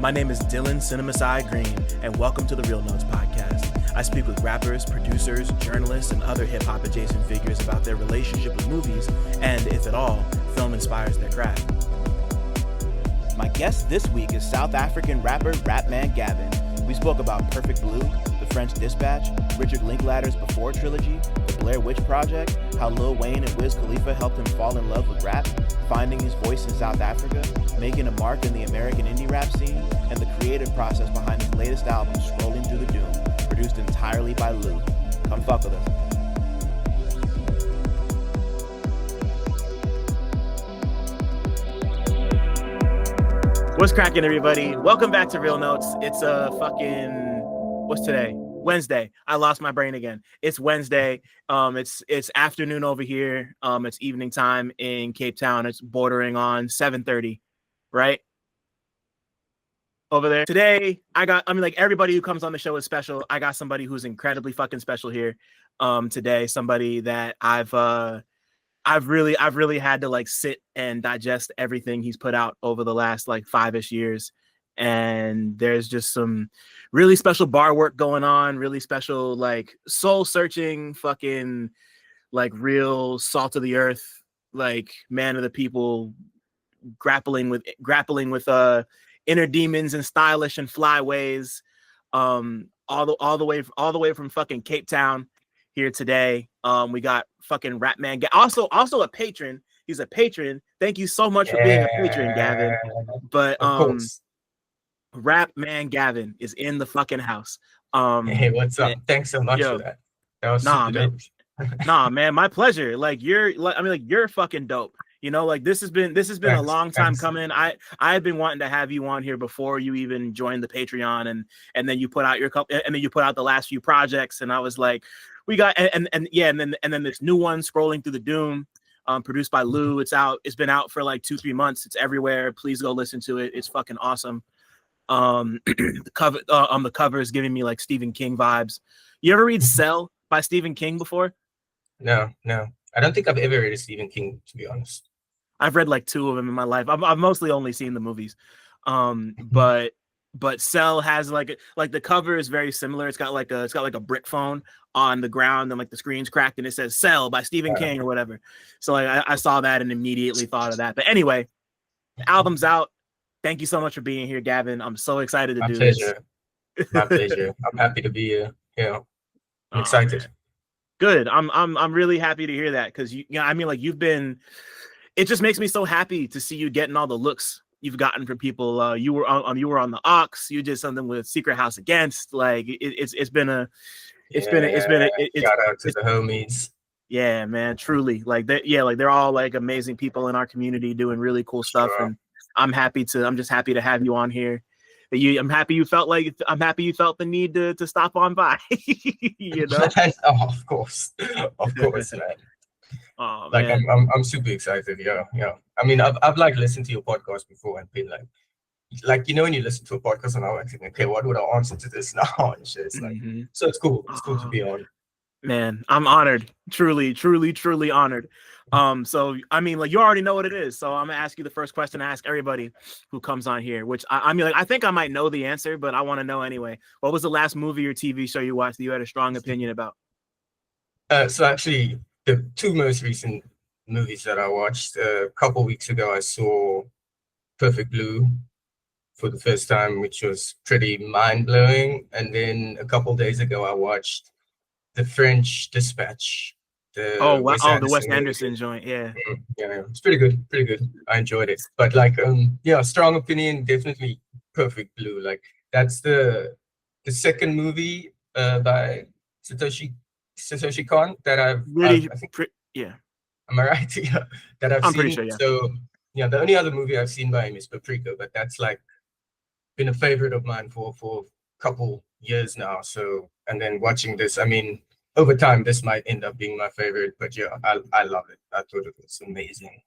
My name is Dylan CineMasai Green, and welcome to the Real Notes podcast. I speak with rappers, producers, journalists, and other hip-hop adjacent figures about their relationship with movies, and, if at all, film inspires their craft. My guest this week is South African rapper Rap Man Gavin. We spoke about Perfect Blue, The French Dispatch, Richard Linklater's Before trilogy, the Blair Witch Project, how Lil Wayne and Wiz Khalifa helped him fall in love with rap, finding his voice in South Africa, making a mark in the American indie rap scene, and the creative process behind his latest album, Scrolling Through the Doom, produced entirely by Lou. Come fuck with us. What's cracking, everybody? Welcome back to Real Notes. It's what's today? Wednesday. I lost my brain again. It's Wednesday. It's afternoon over here. It's evening time in Cape Town. It's bordering on 7:30, right? Over there. Today, everybody who comes on the show is special. I got somebody who's incredibly fucking special here. Today, somebody that I've really had to sit and digest everything he's put out over the last 5-ish years. And there's just some really special bar work going on, really special, soul searching, fucking real salt of the earth, man of the people, grappling with inner demons and stylish and fly ways, all the way from fucking Cape Town here today. We got fucking Rap Man also a patron. He's a patron. Thank you so much for being a patron, Gavin. But Rap Man Gavin is in the fucking house. Hey, what's up? Thanks so much for that. That was super dope. Nah, man, my pleasure. You're fucking dope. This has been a long time coming. I had been wanting to have you on here before you even joined the Patreon, and then you put out the last few projects, and I was like, we got and then this new one, Scrolling Through the Doom, produced by Lou. It's been out for 2-3 months. It's everywhere. Please go listen to it. It's fucking awesome. The cover is giving me Stephen King vibes. You ever read Cell by Stephen King before? No. I don't think I've ever read a Stephen King, to be honest. I've read 2 of them in my life. I've mostly only seen the movies. But Cell has the cover is very similar. It's got a brick phone on the ground, and the screen's cracked, and it says Cell by Stephen King or whatever. So I saw that and immediately thought of that. But anyway, the album's out. Thank you so much for being here, Gavin. I'm so excited to do this. My pleasure. I'm happy to be here. I'm excited. Good. I'm really happy to hear that, because you've been. It just makes me so happy to see you getting all the looks you've gotten from people. You were on the Aux. You did something with Secret House Against. It's been a shout out to the homies. Yeah, man, truly. They're all amazing people in our community doing really cool stuff. Sure. And I'm just happy to have you on here. I'm happy you felt the need to stop on by. Oh, of course, man. Oh, man. I'm super excited. Yeah. I mean, I've listened to your podcast before and been when you listen to a podcast and I'm thinking, okay, what would I answer to this now? And shit. It's so it's cool. It's cool to be on. Man, I'm honored. Truly, truly, truly honored. So you already know what it is. So I'm gonna ask you the first question I ask everybody who comes on here, which I think I might know the answer, but I want to know anyway. What was the last movie or TV show you watched that you had a strong opinion about? So actually, the 2 most recent movies that I watched, a couple weeks ago, I saw Perfect Blue for the first time, which was pretty mind-blowing. And then a couple days ago, I watched The French Dispatch. The Wes Anderson joint, yeah. Yeah, it's pretty good. I enjoyed it. But strong opinion, definitely Perfect Blue. That's the second movie by Satoshi Kon that I've really, yeah. Am I right? Yeah, that I'm seen. Pretty sure, yeah. So the only other movie I've seen by him is Paprika, but that's been a favorite of mine for a couple years now. So, and then watching this, over time this might end up being my favorite, but yeah, I love it. I thought it was amazing.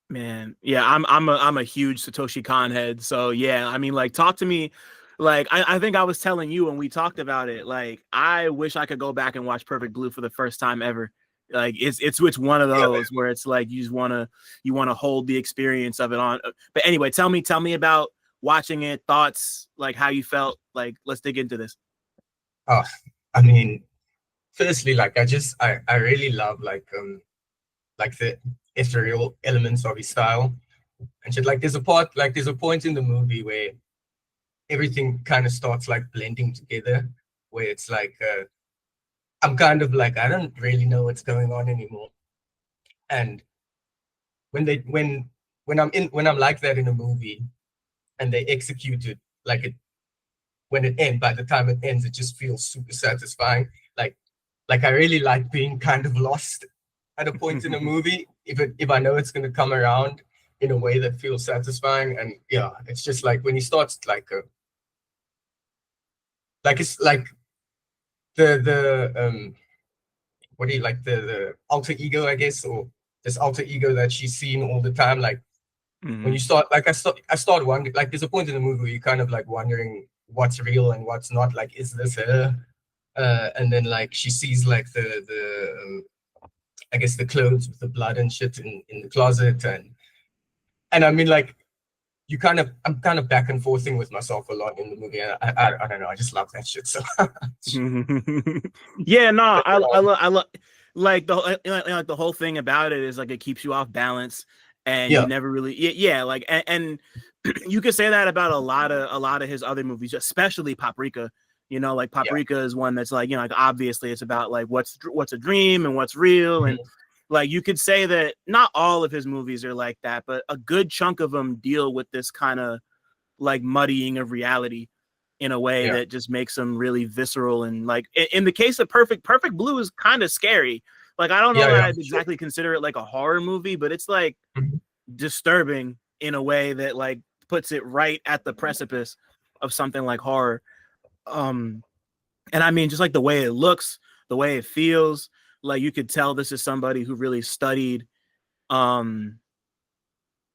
Man, yeah, I'm a huge Satoshi Kon head. So yeah, talk to me. I think I was telling you when we talked about it, I wish I could go back and watch Perfect Blue for the first time ever. It's one of those where it's you just want to hold the experience of it on. But anyway, tell me about watching it, thoughts, like how you felt. Like, let's dig into this. Oh, I mean, firstly, like I really love like the ethereal elements of his style and shit. Like there's a point in the movie where everything kind of starts like blending together, where it's like I'm kind of like I don't really know what's going on anymore. And when they when I'm like that in a movie and they execute it like it when it ends, by the time it ends, it just feels super satisfying. Like I really like being kind of lost at a point in a movie if I know it's gonna come around in a way that feels satisfying. And yeah, it's just like when he starts like it's like the what do you like the alter ego, I guess, or this alter ego that she's seeing all the time. Like when you start, like I start wondering, like there's a point in the movie where you're kind of like wondering what's real and what's not. Like, is this her? And then like she sees like the I guess the clothes with the blood and shit in the closet, and I mean like I'm kind of back and forthing with myself a lot in the movie. And I don't know, I just love that shit so much. Yeah, no, I love like like the whole thing about it is like it keeps you off balance and you Yeah, never really yeah like and you could say that about a lot of his other movies, especially Paprika. You know, like yeah. Paprika is one that's like, you know, like obviously it's about like what's a dream and what's real. And Mhm. like you could say that not all of his movies are like that, but a good chunk of them deal with this kind of like muddying of reality in a way Yeah, that just makes them really visceral. And like in the case of Perfect Blue is kind of scary. Like I don't know yeah, that yeah, I'd for sure. exactly consider it like a horror movie, but it's like Mhm. disturbing in a way that like puts it right at the precipice of something like horror. Um and I mean just like the way it looks, the way it feels, like you could tell this is somebody who really studied um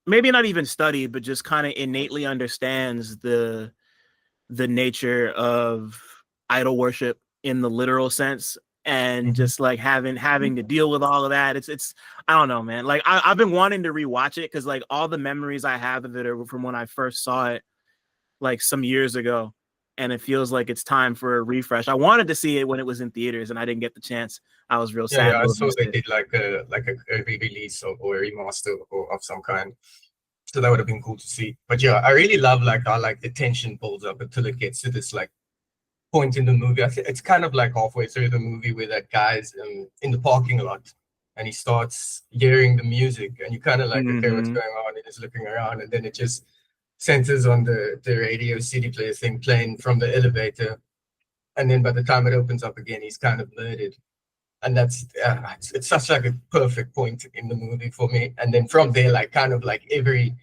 maybe not even studied, but just kind of innately understands the nature of idol worship in the literal sense, and Mhm. just like having to deal with all of that. It's I don't know, man. Like I've been wanting to rewatch it because like all the memories I have of it are from when I first saw it like some years ago, and it feels like it's time for a refresh. I wanted to see it when it was in theaters and I didn't get the chance. I was real Yeah, sad yeah. I to have saw missed they it. did like a re-release or a remaster of some kind. So that would have been cool to see. But yeah, I really love like how like the tension builds up until it gets to this like point in the movie. I think it's kind of like halfway through the movie where that guy's in the parking lot and he starts hearing the music and you kind of like, okay, what's Mm-hmm. going on? And he's looking around and then it just centers on the radio CD player thing playing from the elevator. And then by the time it opens up again, he's kind of murdered. And that's it's such like a perfect point in the movie for me. And then from there, like kind of like every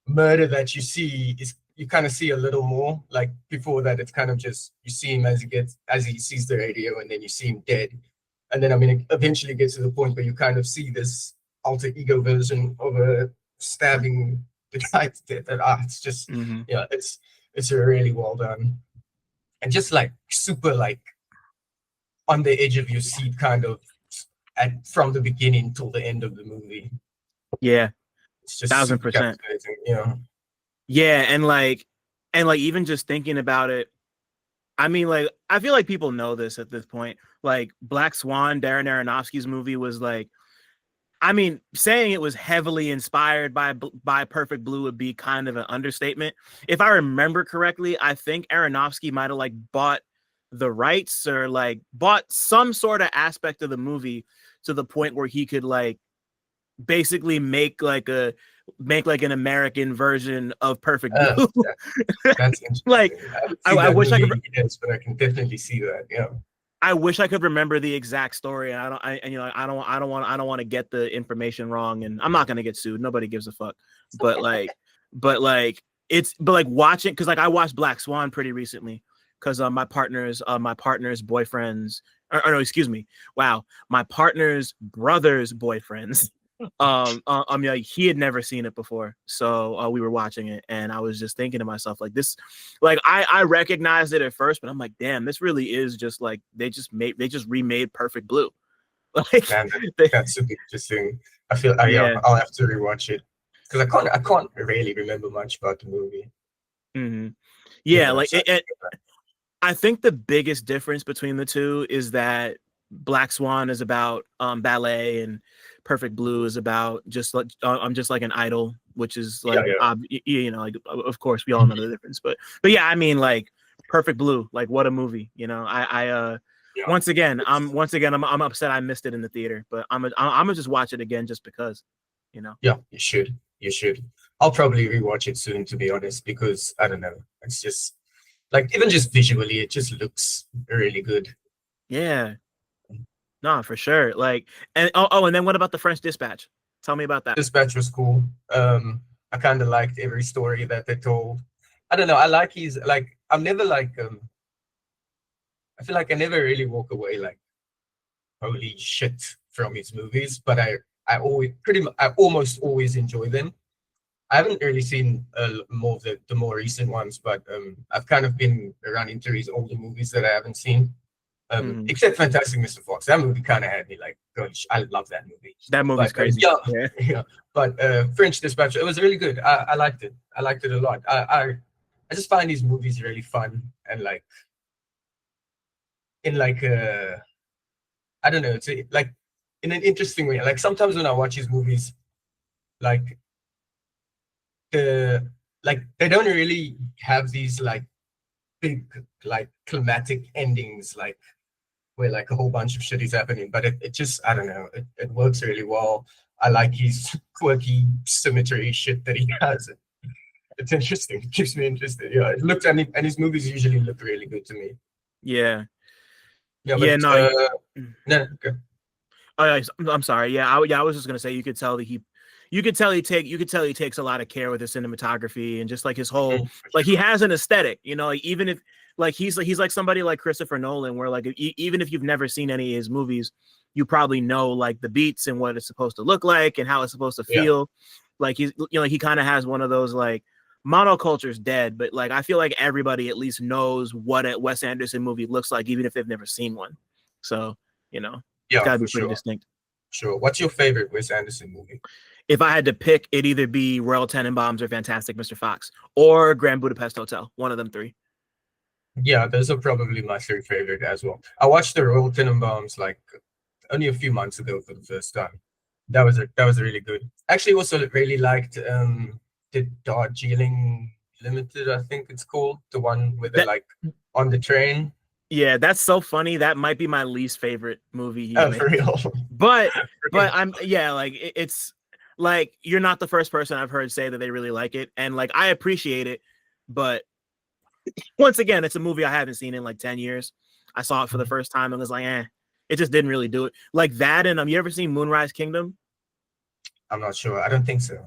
murder that you see is you kind of see a little more. Like before that, it's kind of just you see him as he sees the radio, and then you see him dead. And then I mean, it eventually gets to the point where you kind of see this alter ego version of a stabbing the guy to death. And it's just Mm-hmm. yeah, it's really well done and just like super like on the edge of your seat, kind of from the beginning till the end of the movie. Yeah, It's just thousand super percent. captivating. Yeah. Yeah, and like even just thinking about it, I mean, like I feel like people know this at this point. Like Black Swan, Darren Aronofsky's movie was like, I mean, saying it was heavily inspired by Perfect Blue would be kind of an understatement. If I remember correctly, I think Aronofsky might have like bought the rights or like bought some sort of aspect of the movie to the point where he could like basically make like an American version of Perfect Uh, Blue. that's Like interesting. I haven't seen I that wish I movie could in years, but I can definitely see that. Yeah. I wish I could remember the exact story, and and you know I don't want to get the information wrong, and I'm not gonna get sued. Nobody gives a fuck. But like, but like watching because like I watched Black Swan pretty recently because my partner's boyfriends or no excuse me wow my partner's brother's boyfriends I mean like, he had never seen it before, so we were watching it and I was just thinking to myself like this, like I recognized it at first, but I'm like, damn, this really is just like they just remade Perfect Blue. Like Man, they, that's super interesting. I feel yeah, yeah. I'll have to rewatch it because I can't really remember much about the movie. Hmm. You Yeah, know, like so I think the biggest difference between the two is that Black Swan is about ballet and Perfect Blue is about just like I'm just like an idol, which is yeah, like yeah. you know, like of course we all know the difference, but yeah, I mean like Perfect Blue, like what a movie, you know. Yeah. I'm upset I missed it in the theater, but I'm gonna just watch it again just because, you know. Yeah, you should. You should. I'll probably rewatch it soon, to be honest, because I don't know. It's just like even just visually, it just looks really good. Yeah, no, for sure. Like and and then what about the French Dispatch? Tell me about that. Dispatch was cool. I kind of liked every story that they told. I don't know. I like his like. I'm never like. I feel like I never really walk away like holy shit from his movies, but I always I almost always enjoy them. I haven't really seen more of the more recent ones, but I've kind of been running through his older movies that I haven't seen. Mhm. Except Fantastic Mr. Fox. That movie kind of had me like, gosh, I love that movie. That movie's But crazy. yeah, Yeah. yeah. But French Dispatch, it was really good. I liked it. I liked it a lot. I just find these movies really fun and like in like I don't know, it's like in an interesting way. Like sometimes when I watch these movies, like the like they don't really have these like big like climatic endings like where like a whole bunch of shit is happening, but it just I don't know, it works really well. I like his quirky symmetry shit that he has. It's interesting. It keeps me interested. Yeah, it looked and his movies usually look really good to me. Yeah. Yeah, Yeah, but no. no, okay. Oh, yeah, I'm sorry. Yeah, I was just gonna say you could tell that you could tell he takes a lot of care with his cinematography and just like his whole For like he sure. has an aesthetic, you know, like even if like he's like somebody like Christopher Nolan where like even if you've never seen any of his movies, you probably know like the beats and what it's supposed to look like and how it's supposed to Yeah, feel. Like he's you know he kind of has one of those like monoculture's dead, but like I feel like everybody at least knows what a Wes Anderson movie looks like even if they've never seen one. So, you know, it's yeah, got to be for pretty sure. distinct. Sure. What's your favorite Wes Anderson movie? If I had to pick, it'd either be Royal Tenenbaums or Fantastic Mr. Fox or Grand Budapest Hotel. One of them three. Yeah, those are probably my three favorite as well. I watched the Royal Tenenbaums like only a few months ago for the first time. That was really good. Actually, also really liked the Darjeeling Limited, I think it's called, the one where they're That like on the train. yeah, that's so funny. That might be my least favorite movie he's Oh, made. for real. But For real. I'm yeah, like it's like you're not the first person I've heard say that they really like it, and like I appreciate it. But once again, it's a movie I haven't seen in like 10 years. I saw it for the first time and was like, it just didn't really do it. Like that, and you ever seen Moonrise Kingdom? I'm not sure. I don't think so.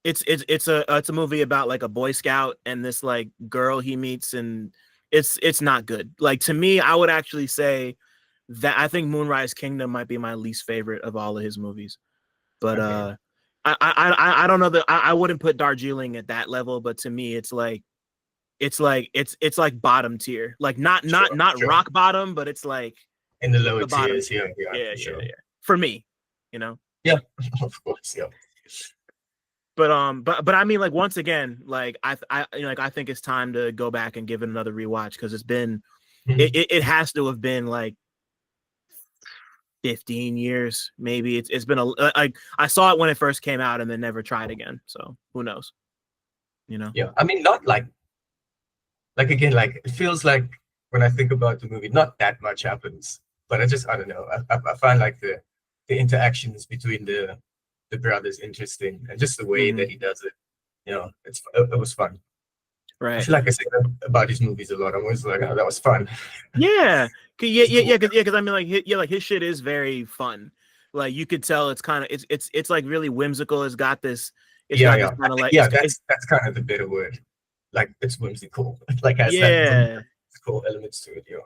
It's a movie about like a Boy Scout and this like girl he meets, and it's not good. Like to me, I would actually say that I think Moonrise Kingdom might be my least favorite of all of his movies. But Okay. I don't know that I wouldn't put Darjeeling at that level, but to me it's like bottom tier. Like Sure, not sure. rock bottom, but it's like In the lower the bottom tiers, tier. yeah, yeah, Yeah, for yeah, sure. yeah. For me, you know. Yeah, of course, yeah. But I mean like once again like I you know, like I think it's time to go back and give it another rewatch because it's been Mhm. it has to have been like 15 years maybe it's been a like I saw it when it first came out and then never tried again, so who knows, you know. Yeah, I mean, not like again, like it feels like when I think about the movie, not that much happens, but I don't know. I find like the interactions between the brothers interesting, and just the way Hmm. that he does it. You know, it was fun. I Right. feel like I say that about these movies a lot. I'm always like, oh, that was fun. Yeah. It's cool. Yeah, because I mean, like, yeah, like his shit is very fun. Like you could tell it's kind of it's like really whimsical. It's Yeah, got this yeah. I kind of think like yeah, it's that's kind of the better word. Like it's whimsical. Like has that yeah, whimsical elements to it. Yeah.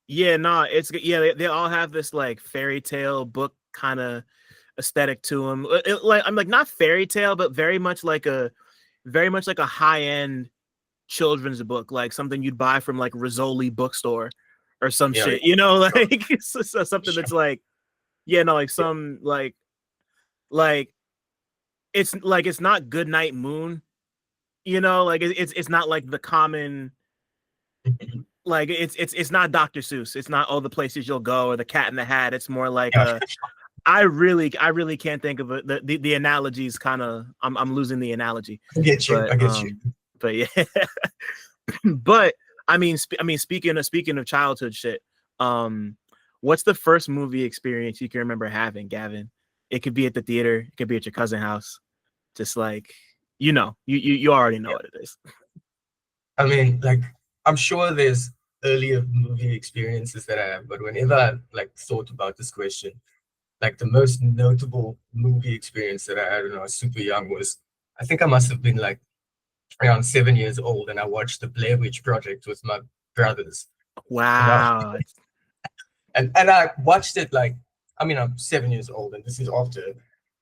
yeah, no, it's yeah. They all have this like fairy tale book kind of aesthetic to them. Like I'm like not fairy tale, but very much like a high end children's book, like something you'd buy from like Rizzoli bookstore or some Yeah, shit. yeah. You know, Sure, like something sure. that's like yeah, no, like Yeah. some like it's like it's not Good Night Moon, You know, like it's not like the common, like it's not Dr. Seuss. It's not all the places you'll go or the Cat in the Hat. It's more like Yeah, a I really can't think of it. The analogies kind of I'm losing the analogy. I get you. But I get you. but yeah. But speaking of childhood shit, um what's the first movie experience you can remember having, Gavin? It could be at the theater, it could be at your cousin's house. Just like, you already know Yeah. what it is. I mean, like, I'm sure there's earlier movie experiences that I have, but whenever I like thought about this question, like the most notable movie experience that I had when I was super young was, I think I must have been like around 7 years old, and I watched the Blair Witch Project with my brothers. And I, Wow. and I watched it like, I mean, I'm 7 years old, and this is after,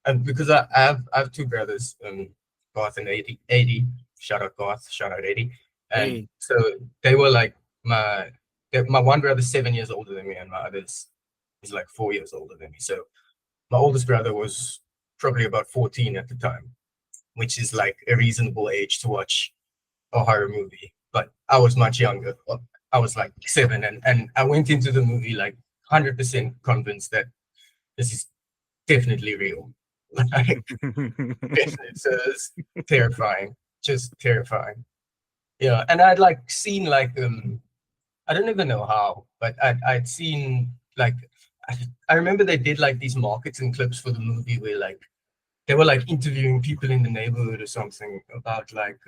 and because I have two brothers, Garth and 80. Shout out Garth, shout out 80. And Hey. so they were like my one brother's 7 years older than me, and my other's is like 4 years older than me. So my oldest brother was probably about 14 at the time, which is like a reasonable age to watch a horror movie. But I was much younger. I was like 7, and I went into the movie like 100% convinced that this is definitely real. Like, definitely. So it's terrifying, just terrifying. Yeah, and I'd like seen like I don't even know how, but I'd seen like I remember they did like these marketing clips for the movie where like they were like interviewing people in the neighborhood or something about like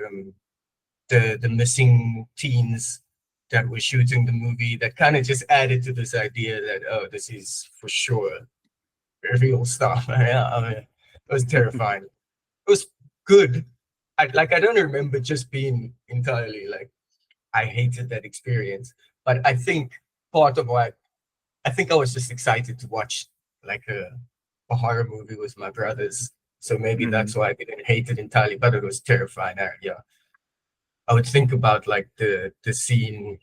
the missing teens that were shooting the movie, that kind of just added to this idea that, oh, this is for sure real stuff. Yeah, I mean, it was terrifying. It was good. I don't remember just being entirely like I hated that experience, but I think part of why I think I was just excited to watch like a horror movie with my brothers. So maybe Mhm. that's why I didn't hate it entirely, but it was terrifying. Yeah, I would think about like the scene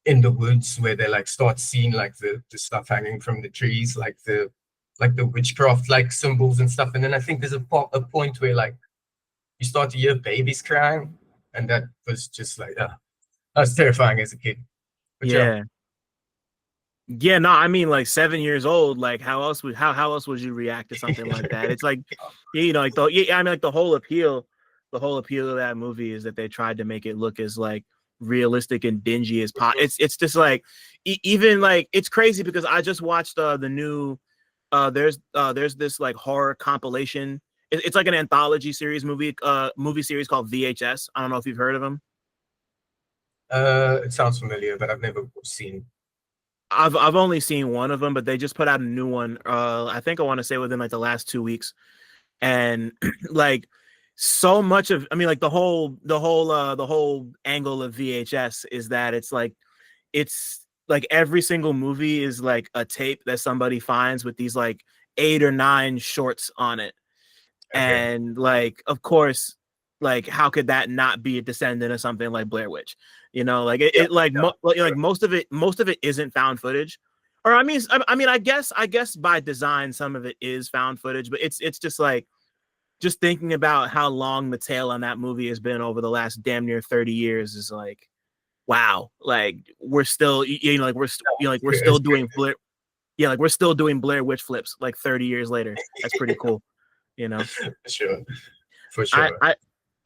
in the woods where they like start seeing like the stuff hanging from the trees, like the witchcraft like symbols and stuff. And then I think there's a point where like you start to hear babies crying, and that was just like that was terrifying as a kid. But yeah, Yeah. Yeah, no, I mean, like 7 years old, like how else would you react to something like that? It's like, like I mean, like the whole appeal of that movie is that they tried to make it look as like realistic and dingy as possible. It's just like even like it's crazy because I just watched the new there's this like horror compilation. It's like an anthology series movie series called VHS. I don't know if you've heard of them. it sounds familiar, but I've never seen. I've only seen one of them, but they just put out a new one. I think I want to say within like the last 2 weeks, and like so much of, I mean, like the whole angle of VHS is that it's like every single movie is like a tape that somebody finds with these like 8 or 9 shorts on it, Okay. and like of course, like how could that not be a descendant of something like Blair Witch? Like it, Yeah, it like yeah, like sure. most of it isn't found footage, or I mean I guess by design some of it is found footage, but it's just like just thinking about how long the tail on that movie has been over the last damn near 30 years is like, wow, like we're still like like we're still It's doing like we're still doing Blair Witch flips like 30 years later. That's pretty cool, you know. for sure, for I sure. I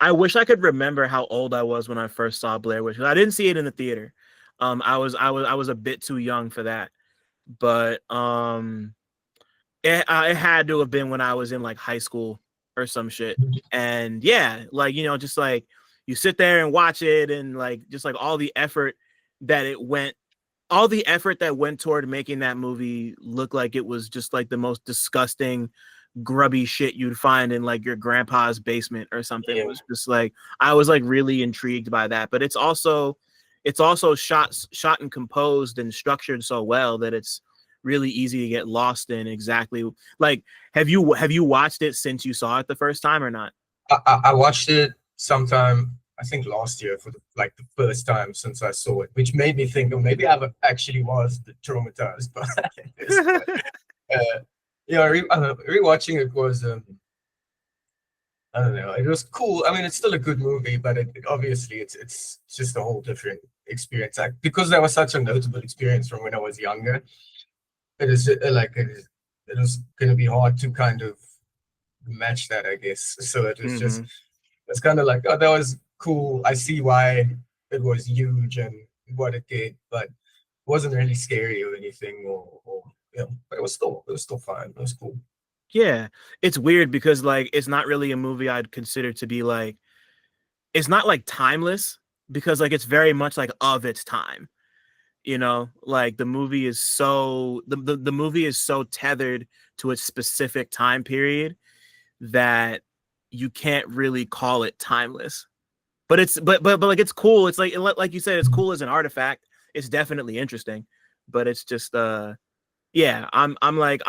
I wish I could remember how old I was when I first saw Blair Witch. I didn't see it in the theater. I was a bit too young for that, but it had to have been when I was in like high school or some shit. And yeah, like just like you sit there and watch it, and like just like that it went, all the effort that went toward making that movie look like it was just like the most disgusting grubby shit you'd find in like your grandpa's basement or something, Yeah, was just like I was like really intrigued by that. But it's also shot and composed and structured so well that it's really easy to get lost in exactly like, have you watched it since you saw it the first time or not? I watched it sometime, I think last year, for like the first time since I saw it, which made me think, oh, maybe I actually was traumatized by this. But yeah, rewatching it was I don't know. It was cool. I mean, it's still a good movie, but obviously it's just a whole different experience. Like, because that was such a notable experience from when I was younger. It is like it was going to be hard to kind of match that, I guess. So it was just Hmm. it's kind of like, oh, that was cool. I see why it was huge and what it did, but it wasn't really scary or anything, or but it was still fine. It was cool. Yeah, it's weird because like it's not really a movie I'd consider to be like it's not like timeless because like it's very much like of its time. You know, like the movie is so the movie is so tethered to a specific time period that you can't really call it timeless. But it's but like it's cool. It's like you said, it's cool as an artifact. It's definitely interesting, but it's just yeah, I'm not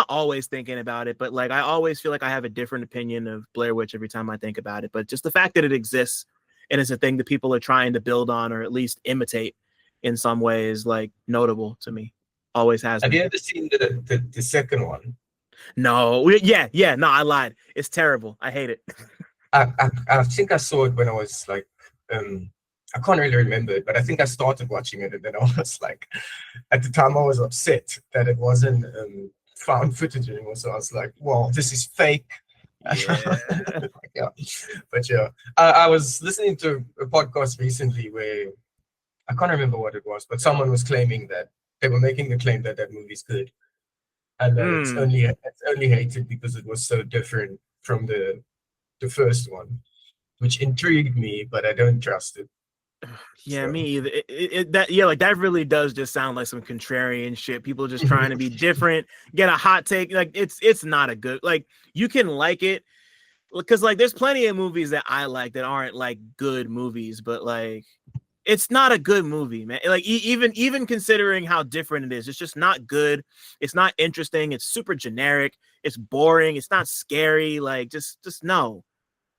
always thinking about it, but like I always feel like I have a different opinion of Blair Witch every time I think about it. But just the fact that it exists and it's a thing that people are trying to build on or at least imitate in some way is like notable to me. Always has Have been. you ever seen the second one? No, yeah, no, I lied. It's terrible. I hate it. I think I saw it when I was like, I can't really remember it, but I think I started watching it and then I was like, at the time I was upset that it wasn't found footage anymore. So I was like, well, this is fake. Yeah. Yeah, but yeah, I was listening to a podcast recently where I can't remember what it was, but someone was claiming that they were making the claim that that movie's good and that Mm. it's only hated because it was so different from the first one, which intrigued me, but I don't trust it. Yeah, So me either. That yeah, like that really does just sound like some contrarian shit. People just trying to be different, get a hot take. Like it's not a good like you can like it because like there's plenty of movies that I like that aren't like good movies, but like it's not a good movie, man. Like even considering how different it is, it's just not good. It's not interesting. It's super generic. It's boring. It's not scary. Like just no.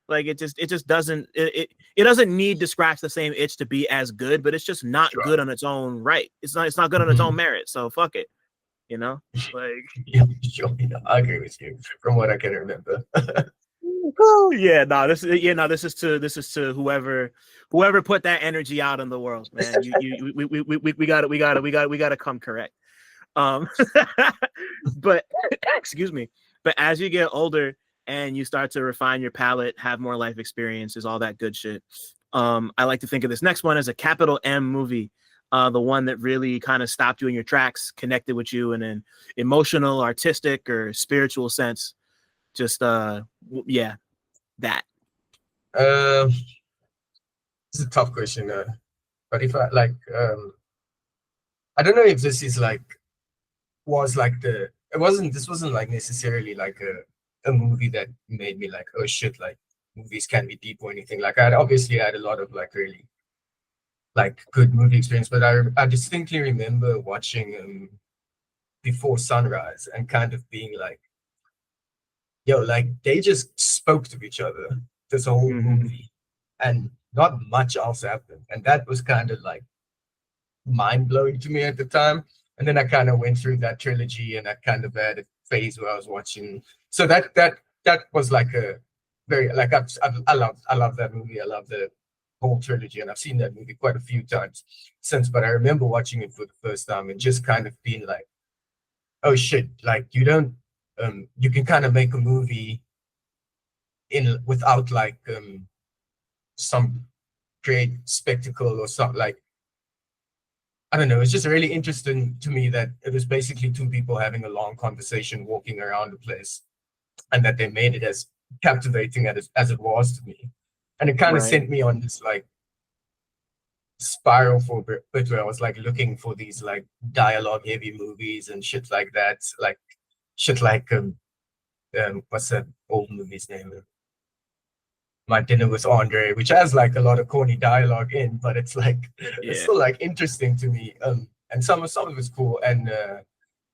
Like it just doesn't it doesn't need to scratch the same itch to be as good, but it's just not sure. good on its own right. It's not good on its own merit. So fuck it, you know? Like Yeah, sure. Yeah, I agree with you from what I can remember. yeah, no, this is to whoever put that energy out in the world, man. You we got to come correct. Um but excuse me. But as you get older and you start to refine your palate, have more life experiences, all that good shit. I like to think of this next one as a capital M movie. The one that really kind of stopped you in your tracks, connected with you in an emotional, artistic, or spiritual sense. Just yeah, that. Um, it's a tough question, but if I like, I don't know if this is like was like the it wasn't this wasn't like necessarily like a movie that made me like, oh shit, like movies can be deep or anything. Like I obviously had a lot of like really like good movie experience, but I distinctly remember watching Before Sunrise and kind of being like, yo, like they just spoke to each other this whole Mm-hmm. movie and not much else happened. And that was kind of like mind blowing to me at the time. And then I kind of went through that trilogy and I kind of had a phase where I was watching. So that was like a very like I love that movie. I love the whole trilogy, and I've seen that movie quite a few times since. But I remember watching it for the first time and just kind of being like, oh shit, like you don't you can kind of make a movie in without like some great spectacle or something like I don't know. It's just really interesting to me that it was basically two people having a long conversation walking around the place and that they made it as captivating as it was to me. And it kind of Right. sent me on this like spiral for a bit where I was like looking for these like dialogue heavy movies and shit like that. Like shit like what's that old movie's name? My Dinner with Andre, which has like a lot of corny dialogue in, but it's like it's Yeah. still like interesting to me. And some of it's cool. And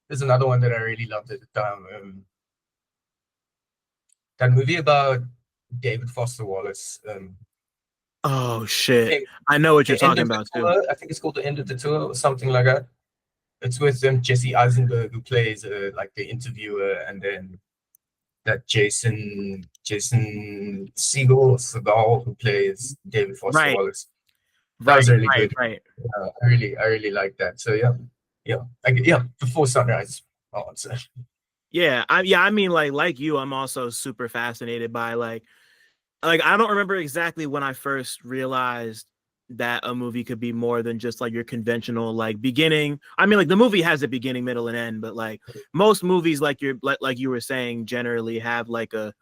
there's another one that I really loved at the time. That movie about David Foster Wallace. Oh shit. Came I know what you're the end talking of the about too. tour. I think it's called the end of the tour or something like that. It's with Jesse Eisenberg, who plays like the interviewer, and then that Jason Segal, who plays David Foster Right, Wallace. That right, was really right, good. right. I really like that. So yeah, Before Sunrise. Oh, Yeah, I mean, like you, I'm also super fascinated by like I don't remember exactly when I first realized that a movie could be more than just like your conventional like beginning. I mean, like the movie has a beginning, middle, and end, but like most movies, like you're like you were saying, generally have like a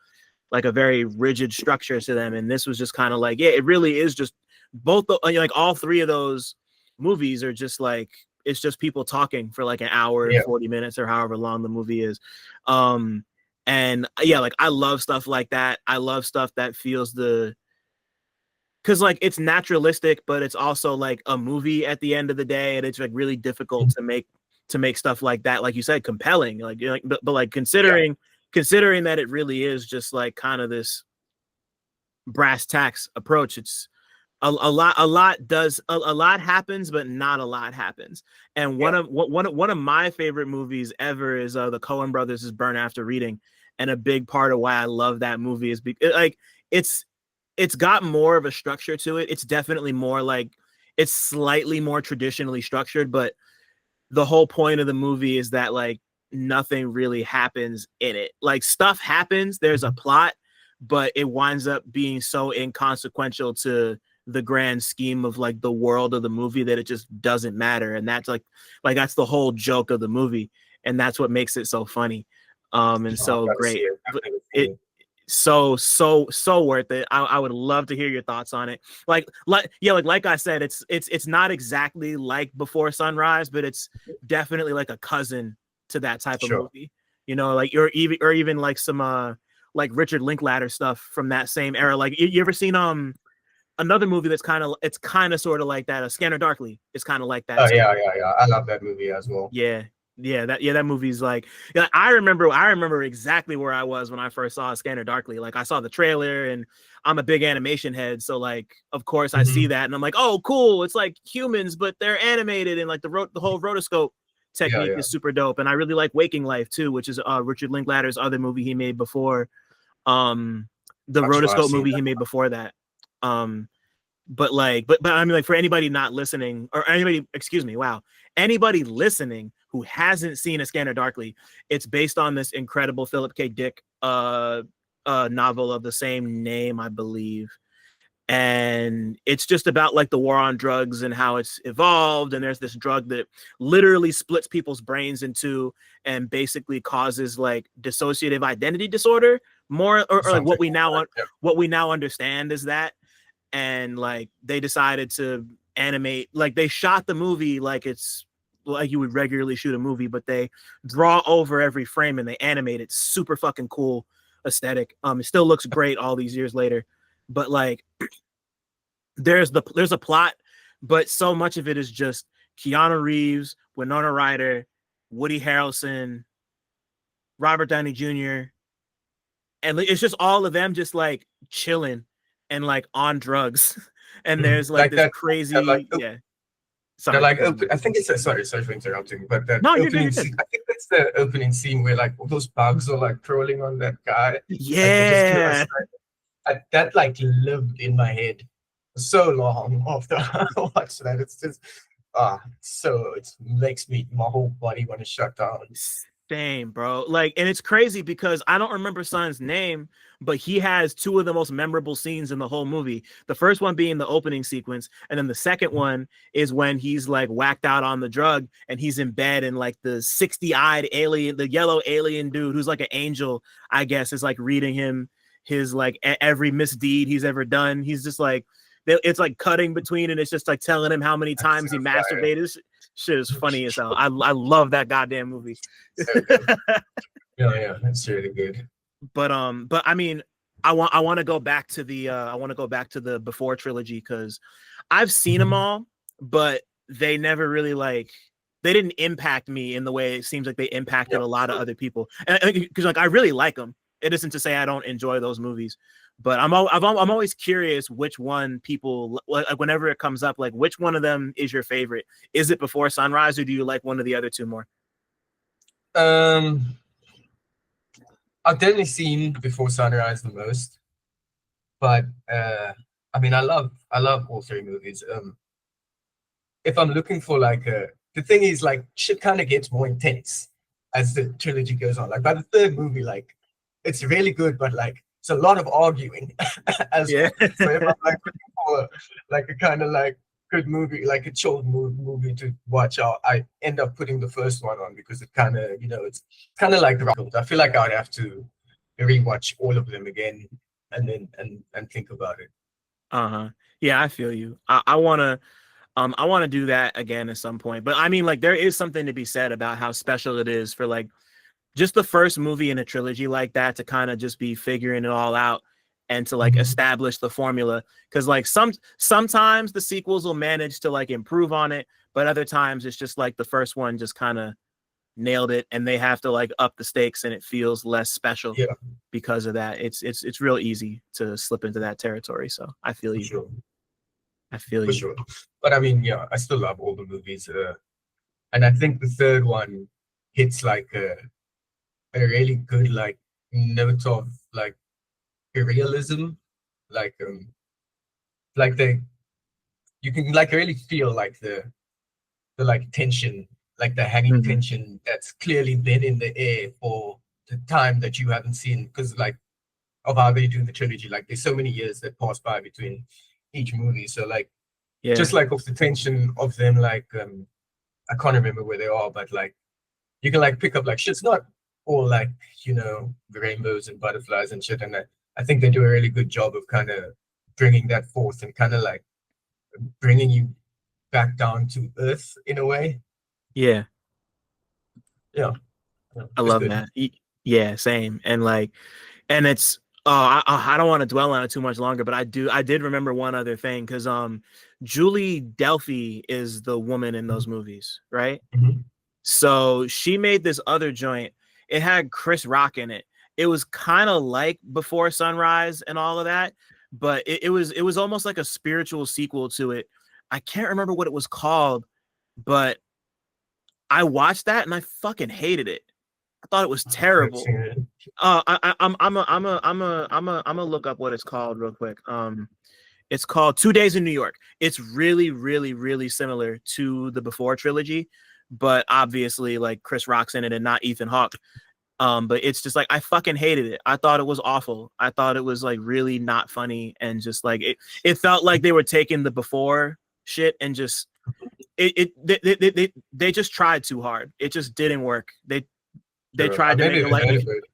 very rigid structure to them, and this was just kind of like, yeah, it really is just both the, like all three of those movies are just like it's just people talking for like an hour and yeah, 40 minutes or however long the movie is. um and yeah, like I love stuff like that. I love stuff that feels the because like it's naturalistic, but it's also like a movie at the end of the day, and it's like really difficult to make stuff like that, like you said, compelling. Like, you're like but like yeah, considering that it really is just like kind of this brass tacks approach. It's a lot does a lot happens, but not a lot happens. And yeah. one of my favorite movies ever is the Coen Brothers' Burn After Reading. And a big part of why I love that movie is because like it's it's got more of a structure to it. It's definitely more like it's slightly more traditionally structured, but the whole point of the movie is that like nothing really happens in it. Like stuff happens, there's a plot, but it winds up being so inconsequential to the grand scheme of like the world of the movie that it just doesn't matter. And that's like that's the whole joke of the movie, and that's what makes it so funny and No, I've so got to see great. it. But I've never seen it it. so worth it. I would love to hear your thoughts on it. Like yeah, like I said, it's not exactly like Before Sunrise, but it's definitely like a cousin to that type of Sure. movie. You know, like or even like some like Richard Linklater stuff from that same era. Like you ever seen another movie that's kind of sort of like that, Scanner Darkly is kind of like that Oh too. yeah. I love that movie as well. Yeah. That movie's like, yeah, I remember exactly where I was when I first saw Scanner Darkly. Like I saw the trailer, and I'm a big animation head, so like of course I see Hmm. that and I'm like, oh cool, it's like humans but they're animated, and like the whole rotoscope technique Yeah. is super dope. And I really like Waking Life too, which is Richard Linklater's other movie he made before um the Not sure I've rotoscope seen movie that. he made before that. um but I mean, like for anybody not listening, or anybody, excuse me, wow, anybody listening who hasn't seen A Scanner Darkly, it's based on this incredible Philip K. Dick novel of the same name, I believe. And it's just about like the war on drugs and how it's evolved. And there's this drug that literally splits people's brains in two and basically causes like dissociative identity disorder, more or like Something like that. what we now understand is that. And like they decided to animate, like they shot the movie like it's like you would regularly shoot a movie, but they draw over every frame and they animate it. Super fucking cool aesthetic. It still looks great all these years later. But like there's a plot, but so much of it is just Keanu Reeves, Winona Ryder, Woody Harrelson, Robert Downey Jr., and it's just all of them just like chilling and like on drugs. And Mhm. there's like Like this that like crazy, yeah. that Sorry. like open, I think it's sorry for interrupting, but that No, you're good. opening You're good. scene, I think that's the opening scene where like all those bugs are like crawling on that guy, like they just kill us. Yeah. That like lived in my head so long after I watched that. It's just so it makes me my whole body want to shut down. Same, bro. Like, and it's crazy because I don't remember Son's name, but he has two of the most memorable scenes in the whole movie. The first one being the opening sequence, and then the second one is when he's like whacked out on the drug and he's in bed, and like the 60-eyed alien, the yellow alien dude who's like an angel, I guess, is like reading him his like every misdeed he's ever done. He's just like it's like cutting between, and it's just like telling him how many That's times so he fire. masturbated. Shit is funny as hell. I love that goddamn movie. So good. Yeah, that's really good. But I mean, I want to go back to the I want to go back to the Before trilogy because I've seen them Mhm. all, but they never really like they didn't impact me in the way it seems like they impacted Yeah, a lot of other people. And because like I really like them. It isn't to say I don't enjoy those movies, But I'm always curious which one people like whenever it comes up, like which one of them is your favorite? Is it Before Sunrise, or do you like one of the other two more? Um, I've definitely seen Before Sunrise the most, but I mean, I love all three movies. If I'm looking for like the thing is like shit kind of gets more intense as the trilogy goes on. Like by the third movie, like it's really good, but like it's a lot of arguing as Yeah. well. So if I'm like looking for like a kind of like good movie, like a chill movie to watch, I end up putting the first one on because it kind of, it's kind of like the Rockles. I feel like I'd have to rewatch all of them again and then and think about it. Uh-huh. Yeah, I feel you. I want to do that again at some point. But I mean, like, there is something to be said about how special it is for like just the first movie in a trilogy like that to kind of just be figuring it all out and to like Mhm. establish the formula. Because like sometimes the sequels will manage to like improve on it, but other times it's just like the first one just kind of nailed it, and they have to like up the stakes, and it feels less special Yeah, because of that. It's real easy to slip into that territory. So I feel for you. sure, I feel for you. sure. But I mean, yeah, I still love all the movies. And I think the third one hits like a really good like note of like realism, like like they you can like really feel like the like tension, like the hanging Mhm. tension that's clearly been in the air for the time that you haven't seen because like of how they do the trilogy. Like there's so many years that pass by between each movie. So like Yeah. just like of the tension of them, like I can't remember where they are, but like you can like pick up like shit's not all like rainbows and butterflies and shit. And I think they do a really good job of kind of bringing that forth and kind of like bringing you back down to earth in a way. Yeah. Yeah, yeah, I it's love good. that. Yeah, same. And like, and it's I don't want to dwell on it too much longer, but I did remember one other thing because Julie Delphi is the woman in those movies, right? Mhm. So she made this other joint. It had Chris Rock in it. It was kind of like Before Sunrise and all of that, but it was almost like a spiritual sequel to it. I can't remember what it was called, but I watched that and I fucking hated it. I thought it was I've terrible. seen it. I'm a look up what it's called real quick. It's called 2 Days in New York. It's really, really, really similar to the Before trilogy, but obviously like Chris Rock's in it and not Ethan Hawke. But it's just like I fucking hated it. I thought it was awful. I thought it was like really not funny and just like it felt like they were taking the Before shit and just they just tried too hard. It just didn't work. They Sure. tried I've to never make a even like heard of it.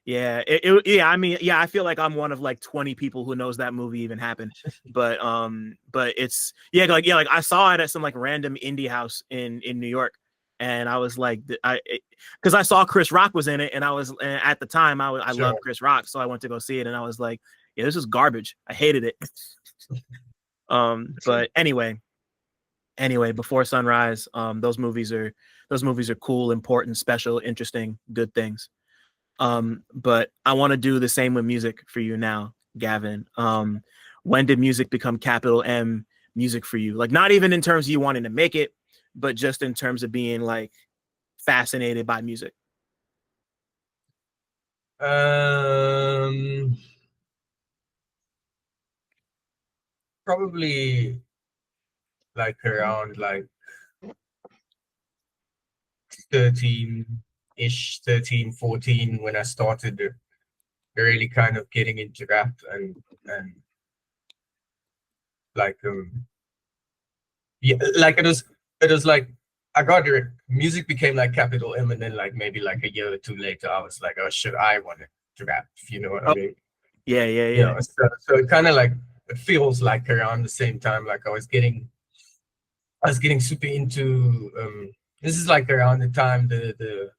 yeah, yeah, I mean, yeah, I feel like I'm one of like 20 people who knows that movie even happened. But it's like I saw it at some like random indie house in New York, and I was like because I saw Chris Rock was in it, and and at the time I Sure. loved Chris Rock, so I went to go see it, and I was like, yeah, this is garbage. I hated it. Sure. But anyway, Before Sunrise, those movies are cool, important, special, interesting, good things. But I want to do the same with music for you now, Gavin. When did music become capital M music for you? Like not even in terms of you wanting to make it, but just in terms of being like fascinated by music. Um, Probably like around like 13-ish, 13, 14 when I started really kind of getting into rap and like yeah, like it was like I got it. Music became like capital M, and then like maybe like a year or two later, I was like, oh shit, I wanted to rap. You know what I Oh, mean? yeah, yeah, You yeah. know, so it kind of like it feels like around the same time, like I was getting super into this is like around the time the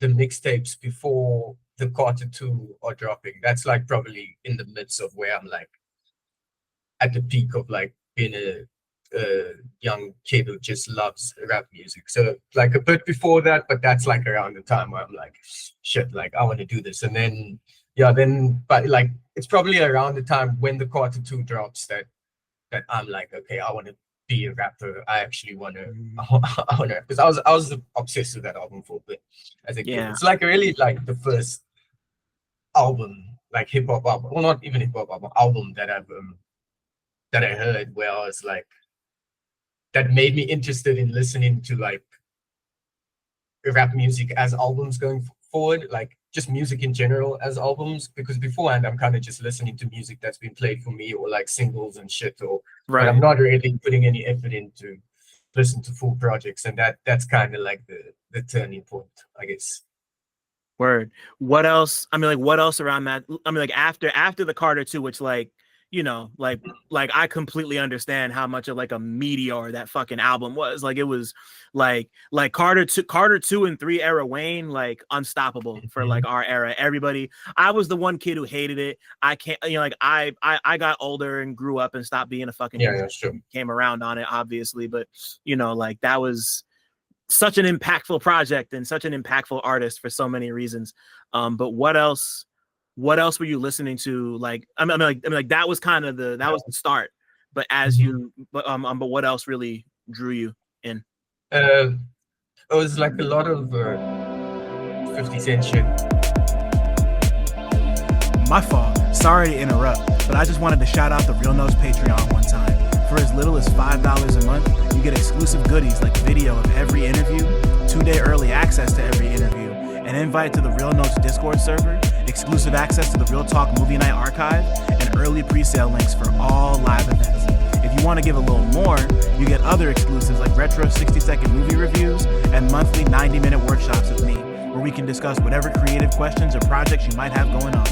mixtapes before the Carter 2 are dropping. That's like probably in the midst of where I'm like at the peak of like being a young kid who just loves rap music. So like a bit before that, but that's like around the time where I'm like, shit, like I want to do this. And then yeah, then but like it's probably around the time when the Carter 2 drops that I'm like, okay, I want to be a rapper. I actually want to, I want to, because I was obsessed with that album for a bit as a kid. Yeah. It's like really like the first album, like hip hop album, well, not even hip hop album that that I heard where I was like, that made me interested in listening to like rap music as albums going forward, like just music in general as albums, because beforehand I'm kind of just listening to music that's been played for me or like singles and shit, or but I'm Right. not really putting any effort into listen to full projects, and that's kind of like the turning point, I guess. Word. What else? I mean, like, what else around that? I mean, like after the Carter 2, which like, you know, like I completely understand how much of like a meteor that fucking album was. Like it was like Carter 2 and 3 era Wayne, like unstoppable for like our era. Everybody, I was the one kid who hated it. I can't, you know, like I got older and grew up and stopped being a fucking Yeah, sure. came around on it, obviously, but you know, like that was such an impactful project and such an impactful artist for so many reasons. But what else were you listening to? Like, I mean, like that was kind of that was the start. But as you, but what else really drew you in? It was like a lot of 50 Cent shit. My fault. Sorry to interrupt, but I just wanted to shout out the Real Notes Patreon one time. For as little as $5 a month, you get exclusive goodies like video of every interview, 2-day early access to every interview, an invite to the Real Notes Discord server, exclusive access to the Real Talk Movie Night archive, and early pre-sale links for all live events. If you want to give a little more, you get other exclusives like retro 60-second movie reviews and monthly 90-minute workshops with me, where we can discuss whatever creative questions or projects you might have going on.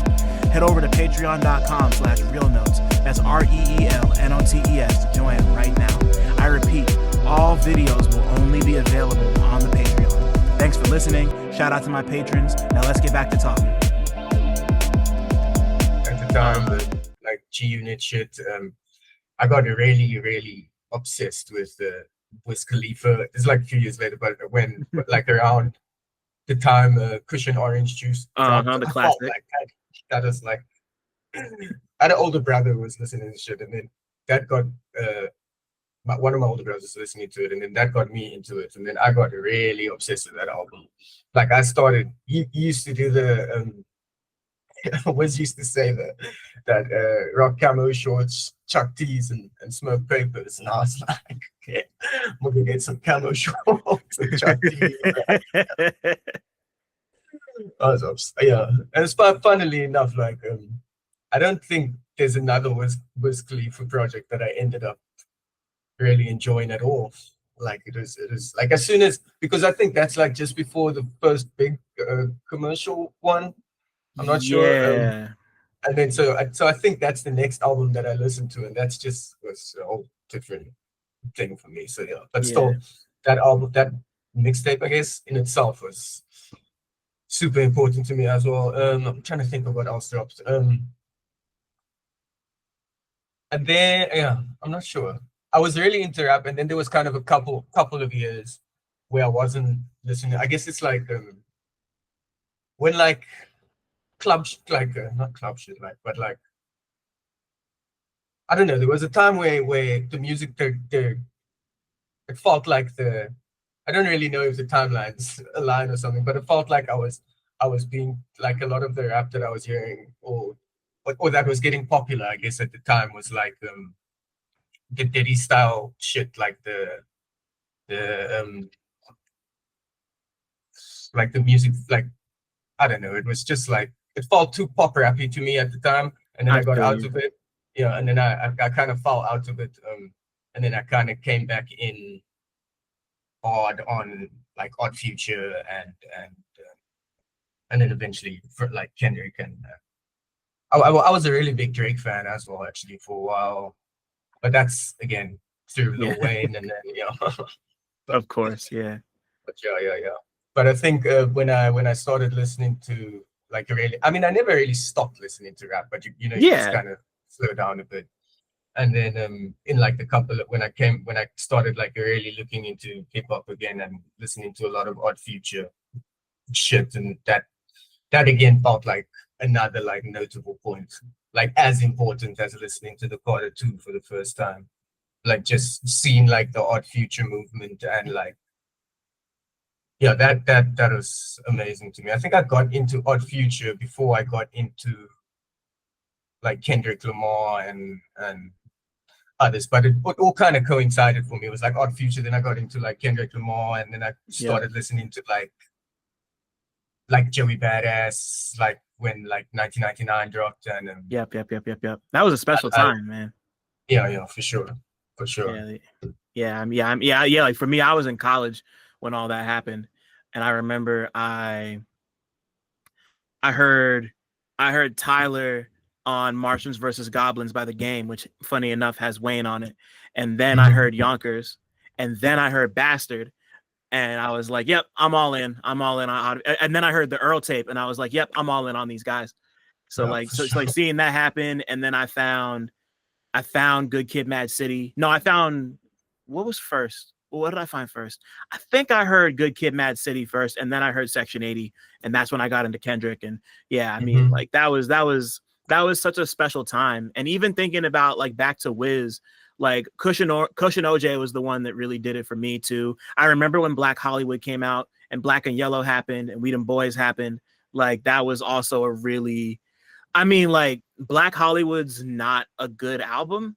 Head over to patreon.com/realnotes. That's REELNOTES to join right now. I repeat, all videos will only be available on the Patreon. Thanks for listening. Shout out to my patrons. Now let's get back to talking. At the time, like G-Unit shit, I got really, really obsessed with Khalifa. It's like a few years later, but when like around the time Cushion Orange Juice dropped, The I classic. felt like that was like I had an older brother who was listening to shit, and then that got one of my older brothers was listening to it, and then that got me into it, and then I got really obsessed with that album. Like I started, he used to do the Wiz used to say that rock camo shorts, chuck tees, and smoke papers, and I was like, okay, I'm gonna get some camo shorts and chuck tees. Yeah, and it's funnily enough, like I don't think there's another Wiz Khalifa project that I ended up really enjoying at all. Like it is like as soon as, because I think that's like just before the first big commercial one. I'm not sure. Yeah. And then so I think that's the next album that I listened to, and that's just was a whole different thing for me. So yeah, but still, that album, that mixtape, I guess in itself was super important to me as well. I'm trying to think of what else dropped. And then yeah, I'm not sure. I was really into rap, and then there was kind of a couple of years where I wasn't listening. I guess it's like when like club like not club shit, like, but like I don't know. There was a time where the music it felt like I don't really know if the timelines align or something, but it felt like I was being like a lot of the rap that I was hearing or that was getting popular, I guess at the time, was like the Diddy style shit, like the like the music, like I don't know. It was just like it felt too pop rappy to me at the time, and then I got out of it. Yeah, and then I kind of fell out of it, and then I kind of came back in hard on like Odd Future and then eventually for like Kendrick, and I was a really big Drake fan as well, actually, for a while, but that's again through Lil Wayne, and then but, of course, yeah. But yeah. But I think when I started listening to like really, I mean, I never really stopped listening to rap, but you just kind of slow down a bit. And then in like the couple of, when I started like really looking into hip hop again and listening to a lot of Odd Future shit, and that again felt like another like notable point, like as important as listening to the Carter 2 for the first time. Like just seeing like the Odd Future movement and like, yeah, that was amazing to me. I think I got into Odd Future before I got into like Kendrick Lamar and others, but it all kind of coincided for me. It was like Odd Future, then I got into like Kendrick Lamar, and then I started listening to like Joey Badass, like when like 1999 dropped, and Yep. That was a special time, man. Yeah, for sure. Yeah. Like for me, I was in college when all that happened, and I remember I heard Tyler on Martians versus Goblins by The Game, which funny enough has Wayne on it, and then I heard Yonkers, and then I heard Bastard, and I was like, "Yep, I'm all in on." And then I heard the Earl tape, and I was like, "Yep, I'm all in on these guys." So it's like seeing that happen, and then I found Good Kid, Mad City. No, I found, what was first? What did I find first? I think I heard Good Kid, Mad City first, and then I heard Section 80, and that's when I got into Kendrick. And yeah, I mean, like that was such a special time. And even thinking about like back to Wiz, like Cushion OJ was the one that really did it for me too. I remember when Black Hollywood came out and Black and Yellow happened and We Them Boys happened. Like that was also a really, I mean, like Black Hollywood's not a good album.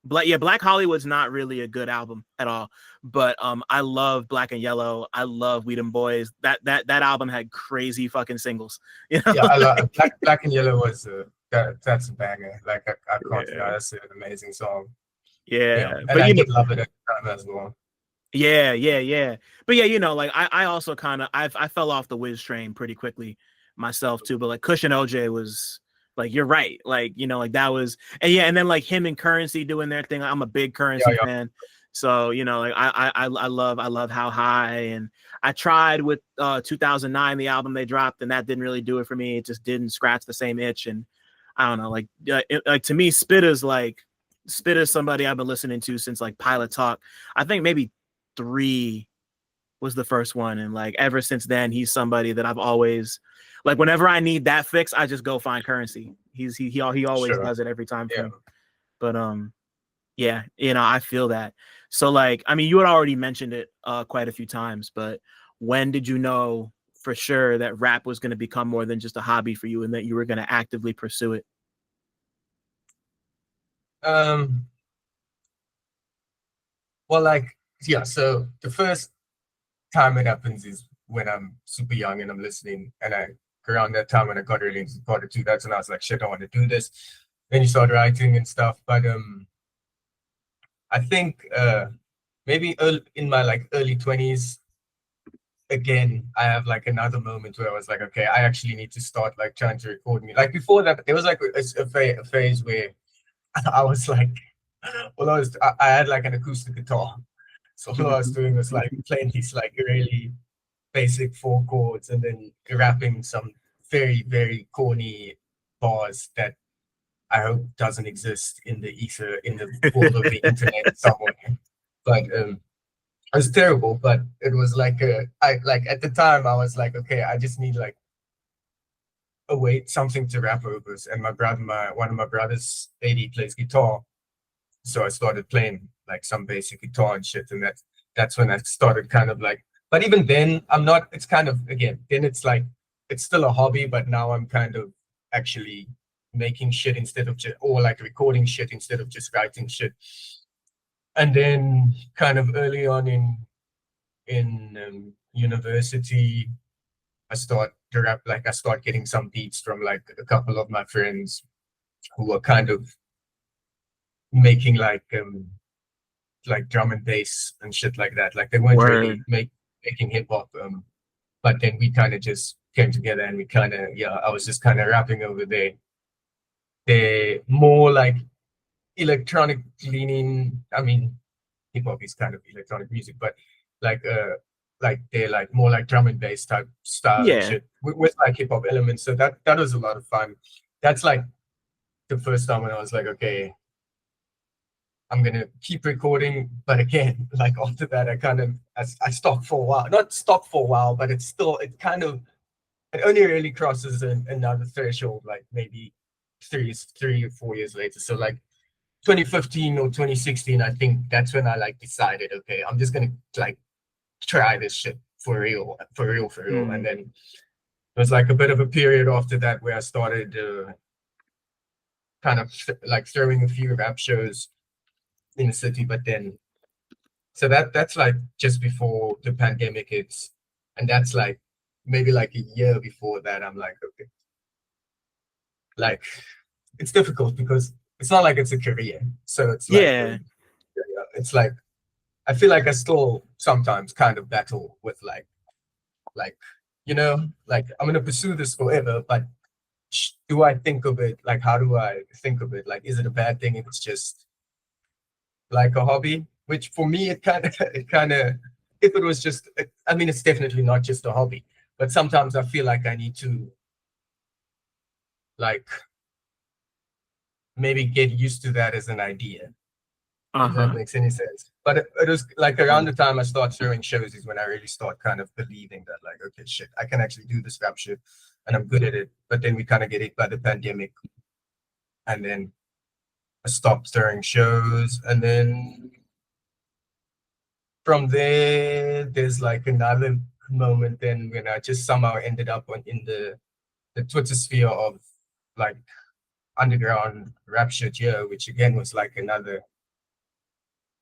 Black Hollywood's not really a good album at all. But I love Black and Yellow. I love We Them Boys. That album had crazy fucking singles. You know? Yeah, I love Black and Yellow was that's a banger. Like I can't deny, that's an amazing song. Yeah. And But I you know, did love it at the time as well. Yeah. But yeah, you know, like I also kind of I fell off the Wiz train pretty quickly myself too. But like Cushion OJ was like, you're right. Like, you know, like that was, and then like him and Currency doing their thing. I'm a big Currency fan. So, you know, like I love How High, and I tried with 2009, the album they dropped, and that didn't really do it for me. It just didn't scratch the same itch. And I don't know, like like to me, Spit is somebody I've been listening to since like Pilot Talk. I think maybe 3 was the first one, and like ever since then, he's somebody that I've always, like whenever I need that fix, I just go find Currency. He always does it every time for me. But yeah, you know, I feel that. So like, I mean, you had already mentioned it quite a few times, but when did you know for sure that rap was going to become more than just a hobby for you and that you were going to actively pursue it? Well, like, yeah, so the first time it happens is when I'm super young and I'm listening, and around that time when I got really into Carter 2, that's when I was like, shit, I want to do this. Then you start writing and stuff. But I think maybe in my like early 20s, again, I have like another moment where I was like, okay, I actually need to start like trying to record me. Like before that, there was like a phase where I was like, I had like an acoustic guitar. So all I was doing was like playing these like really basic 4 chords and then rapping some very, very corny bars that I hope doesn't exist in the ether, in the world of the internet somewhere. But it was terrible. But it was like at the time I was like, okay, I just need like something to rap over. And one of my brothers, AD, plays guitar, so I started playing like some basic guitar and shit, and that's when I started kind of like. But even then, I'm not. It's kind of, again, then it's like it's still a hobby, but now I'm kind of actually making shit instead of or like recording shit instead of just writing shit. And then kind of early on in university, I start to rap. Like I start getting some beats from like a couple of my friends who were kind of making like drum and bass and shit like that. Like they weren't really making hip hop, but then we kind of just came together and we kind of, I was just kind of rapping over there. They're more like electronic leaning. I mean, hip hop is kind of electronic music, but like they're like more like drum and bass type style and shit with like hip hop elements. So that was a lot of fun. That's like the first time when I was like, okay, I'm gonna keep recording. But again, like after that, I stopped for a while. Not stopped for a while, but it kind of it only really crosses another threshold, like maybe 3 or 4 years later. So like 2015 or 2016, I think that's when I like decided, okay, I'm just gonna like try this shit for real, for real, for real. And then it was like a bit of a period after that where I started kind of like throwing a few rap shows in the city, but then so that's like just before the pandemic hits, and that's like maybe like a year before that. I'm like, okay, like it's difficult because it's not like it's a career, so it's like Yeah. it's like I feel like I still sometimes kind of battle with like you know, like I'm gonna pursue this forever, but do I think of it like how do I think of it? Like, is it a bad thing if it's just like a hobby? Which for me, it kind of if it was just, I mean, it's definitely not just a hobby, but sometimes I feel like I need to like maybe get used to that as an idea. If that makes any sense. But it was like around the time I start throwing shows is when I really start kind of believing that like, okay, shit, I can actually do this rap shit and I'm good at it. But then we kind of get hit by the pandemic, and then I stopped throwing shows, and then from there, there's like another moment then when I just somehow ended up in the Twitter sphere of like underground rap shit here, which again was like another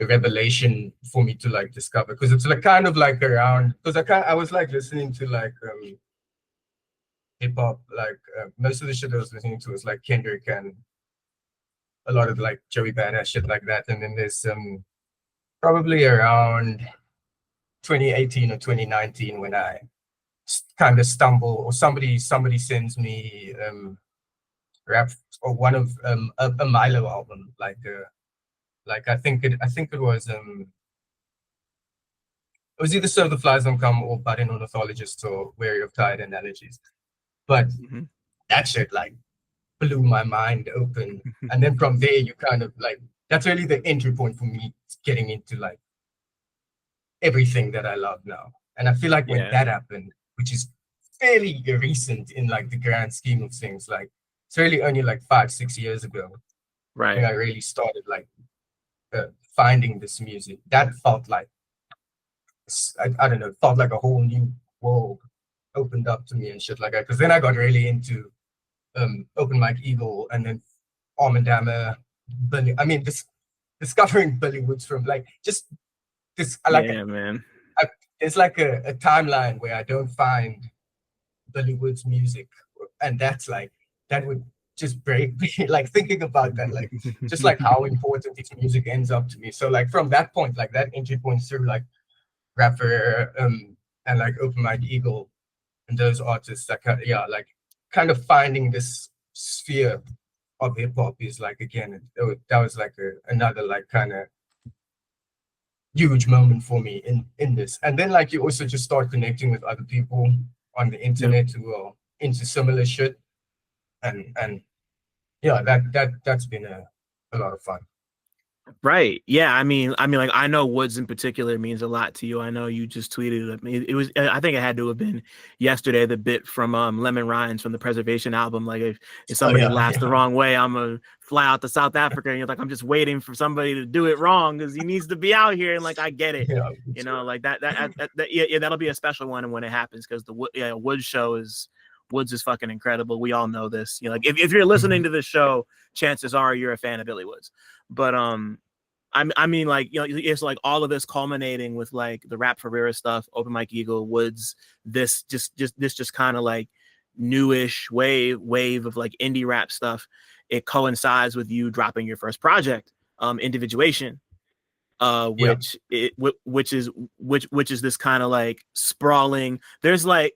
revelation for me to like discover, because it's like kind of like around, because I was like listening to like hip hop, like most of the shit I was listening to was like Kendrick and a lot of like Joey Badass shit like that, and then there's probably around 2018 or 2019 when I kind of stumble, or somebody sends me rap or one of a Milo album, like I think it was either So the Flies Don't Come or Budding Ornithologist or Wary of Tide Analogies, but that shit like blew my mind open. And then from there you kind of like, that's really the entry point for me getting into like everything that I love now. And I feel like when that happened, which is fairly recent in like the grand scheme of things, like it's really only like 5-6 years ago, right, when I really started like finding this music. That felt like I don't know, felt like a whole new world opened up to me and shit like that. Because then I got really into Open Mike Eagle, and then Arm and Hammer, Billy. I mean, discovering Billy Woods from like just this. Man. It's like a timeline where I don't find Billy Woods music, and that's like that would just break me. Like thinking about that, like just like how important this music ends up to me. So like from that point, like that entry point through like Rapper and like Open Mike Eagle and those artists that like kind of finding this sphere of hip hop is like, again, that was like another like kind of huge moment for me in this. And then like you also just start connecting with other people on the internet who are into similar shit, and yeah, that's been a lot of fun. Right. Yeah. I mean, like, I know Woods in particular means a lot to you. I know you just tweeted at me. It was, I think it had to have been yesterday, the bit from Lemon Rinds from the Preservation album. Like, if somebody laughs the wrong way, I'm going to fly out to South Africa. And you're like, I'm just waiting for somebody to do it wrong because he needs to be out here. And like, I get it. You know, like that that'll be a special one when it happens, because the Woods show is. Woods is fucking incredible. We all know this. You know, like if you're listening to this show, chances are you're a fan of Billy Woods. But I mean, like, you know, it's like all of this culminating with like the Rap Ferreira stuff, Open Mike Eagle, Woods. This just kind of like newish wave of like indie rap stuff. It coincides with you dropping your first project, Individuation. Which is this kind of like sprawling. There's like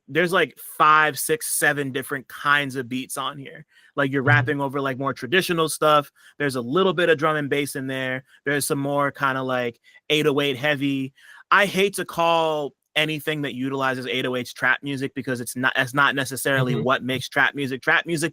5, 6, 7 different kinds of beats on here. Like you're rapping over like more traditional stuff. There's a little bit of drum and bass in there. There's some more kind of like 808 heavy. I hate to call anything that utilizes 808s trap music, because that's not necessarily what makes trap music,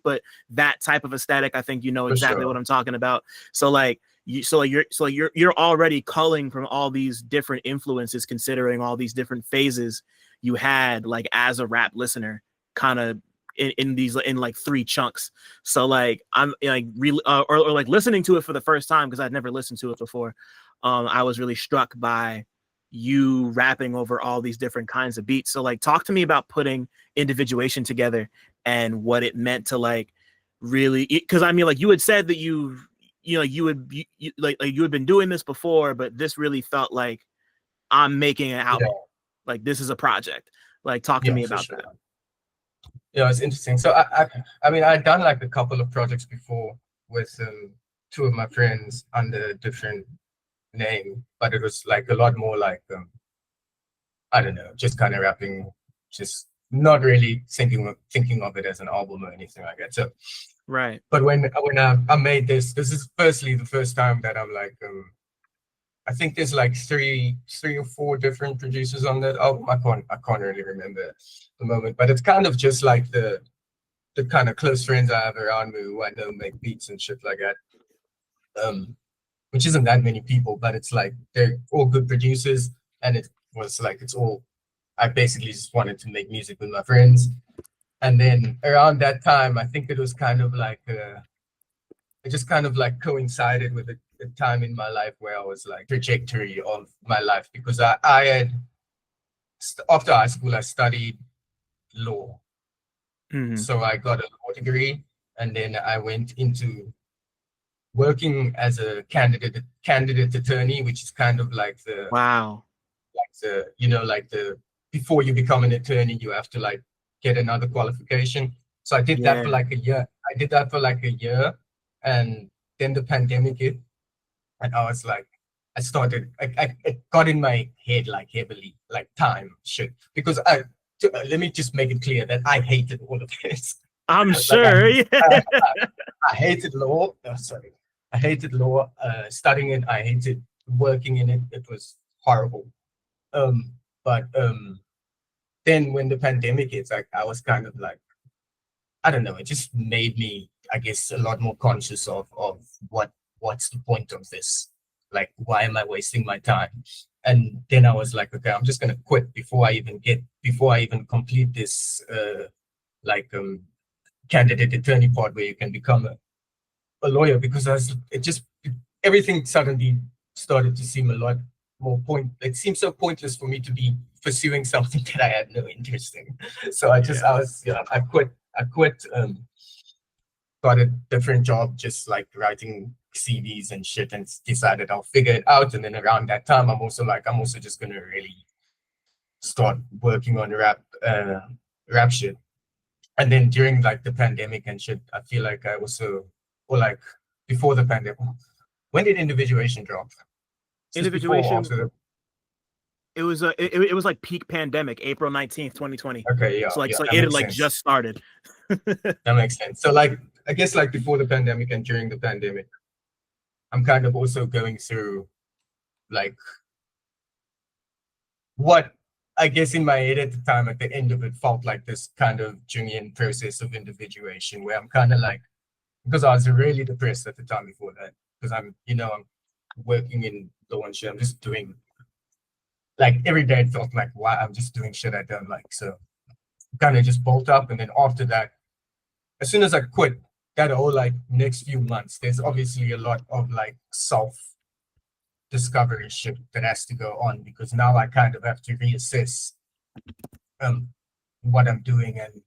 but that type of aesthetic, I think you know exactly what I'm talking about. So like you're already culling from all these different influences, considering all these different phases you had like as a rap listener kind of in these in like 3 chunks. So like I'm like really or like listening to it for the first time because I'd never listened to it before. I was really struck by you rapping over all these different kinds of beats. So like talk to me about putting Individuation together and what it meant to like really, because I mean like you had said that you had been doing this before, but this really felt like I'm making an album. Like this is a project. Like talk to me about that. Yeah, it's interesting. So I mean, I'd done like a couple of projects before with 2 of my friends under different name, but it was like a lot more like I don't know, just kind of rapping, just not really thinking of it as an album or anything like that. So right. But when I made this is firstly the first time that I'm like I think there's like three or 4 different producers on that album. I can't really remember at the moment, but it's kind of just like the kind of close friends I have around me who I know make beats and shit like that. Which isn't that many people, but it's like they're all good producers, and it was like I basically just wanted to make music with my friends. And then around that time, I think it was kind of like it just kind of like coincided with a time in my life where I was like trajectory of my life, because I had after high school I studied law. So I got a law degree, and then I went into working as a candidate attorney, which is kind of like before you become an attorney, you have to like get another qualification. So I did that for like a year. And then the pandemic hit, and I was like, it got in my head like heavily, like time shit, because let me just make it clear that I hated all of this. I'm sure. I hated law. I hated law, studying it. I hated working in it. It was horrible. But then when the pandemic hit, I was kind of like, I don't know, it just made me, I guess, a lot more conscious of what's the point of this? Like, why am I wasting my time? And then I was like, okay, I'm just gonna quit before I even complete this candidate attorney part where you can become a lawyer, because everything suddenly started to seem a lot more it seemed so pointless for me to be pursuing something that I had no interest in. So I quit, got a different job, just like writing CDs and shit, and decided I'll figure it out. And then around that time, I'm also just gonna really start working on rap shit. And then during like the pandemic and shit, I feel like I also, or like before the pandemic, when did Individuation drop? Individuation. It was like peak pandemic, April 19th, 2020. Okay, yeah. So it had like just started. That makes sense. So like, I guess like before the pandemic and during the pandemic, I'm kind of also going through like what I guess in my head at the time, at the end of it, felt like this kind of Jungian process of individuation, where I'm kind of like, because I was really depressed at the time before that, because I'm working in law and shit. I'm just doing, like, every day it felt like, why I'm just doing shit I don't like. So kind of just bolt up. And then after that, as soon as I quit, that whole like next few months, there's obviously a lot of like self-discovery shit that has to go on, because now I kind of have to reassess what I'm doing and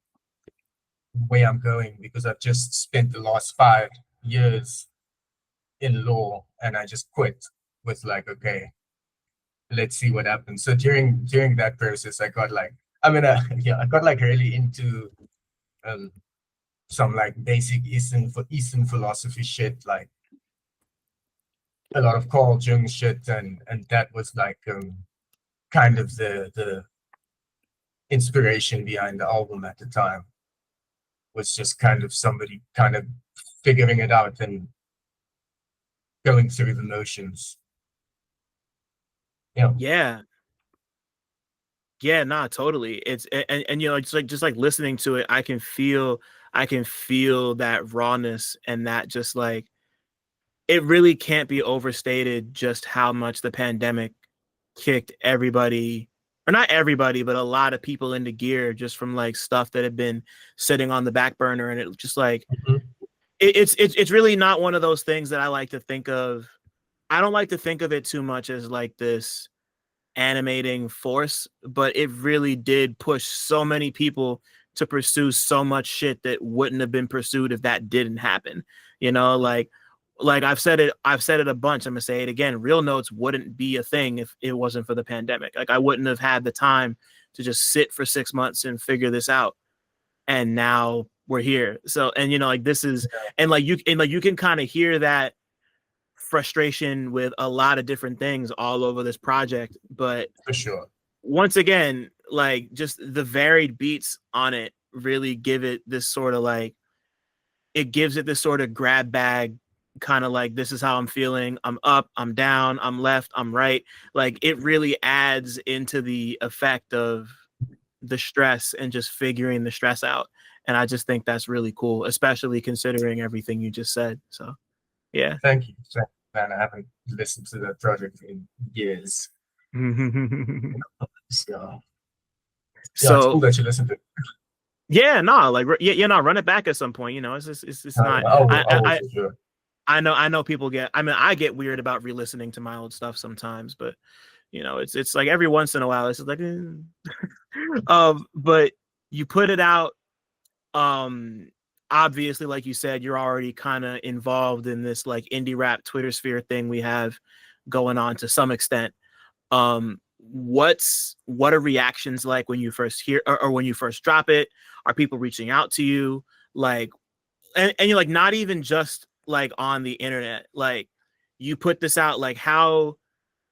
where I'm going, because I've just spent the last 5 years in law, and I just quit with like, okay, let's see what happens. So during that process, I got like, I got like really into some like basic Eastern philosophy shit, like a lot of Carl Jung shit, and that was like kind of the inspiration behind the album at the time, was just kind of somebody kind of figuring it out and going through the motions. Yeah, nah, totally. It's and it's like just like listening to it, I can feel that rawness, and that just like, it really can't be overstated just how much the pandemic kicked everybody, not everybody, but a lot of people into gear just from like stuff that had been sitting on the back burner, and it just like it's really not one of those things that I like to think of. I don't like to think of it too much as like this animating force, but it really did push so many people to pursue so much shit that wouldn't have been pursued if that didn't happen. You know, like I've said it a bunch. I'm gonna say it again. Real Notes wouldn't be a thing if it wasn't for the pandemic. Like I wouldn't have had the time to just sit for 6 months and figure this out. And now we're here. So, and you know, like this is, and like you can kind of hear that frustration with a lot of different things all over this project. But for sure, once again, like just the varied beats on it really give it this sort of like, it gives it this sort of grab bag kind of like, this is how I'm feeling. I'm up, I'm down, I'm left, I'm right. Like it really adds into the effect of the stress and just figuring the stress out. And I just think that's really cool, especially considering everything you just said. So, yeah. Thank you. Man, I haven't listened to that project in years. So it's cool that you listen to it. Yeah, no, like run it back at some point. You know, it's not. I know people get. I mean, I get weird about re-listening to my old stuff sometimes, but you know, it's like every once in a while, it's just like, but you put it out. Obviously, like you said, you're already kind of involved in this like indie rap Twitter sphere thing we have going on to some extent. What are reactions like when you first hear or when you first drop it? Are people reaching out to you? Like, and you're like, not even just like on the internet, like you put this out, like how,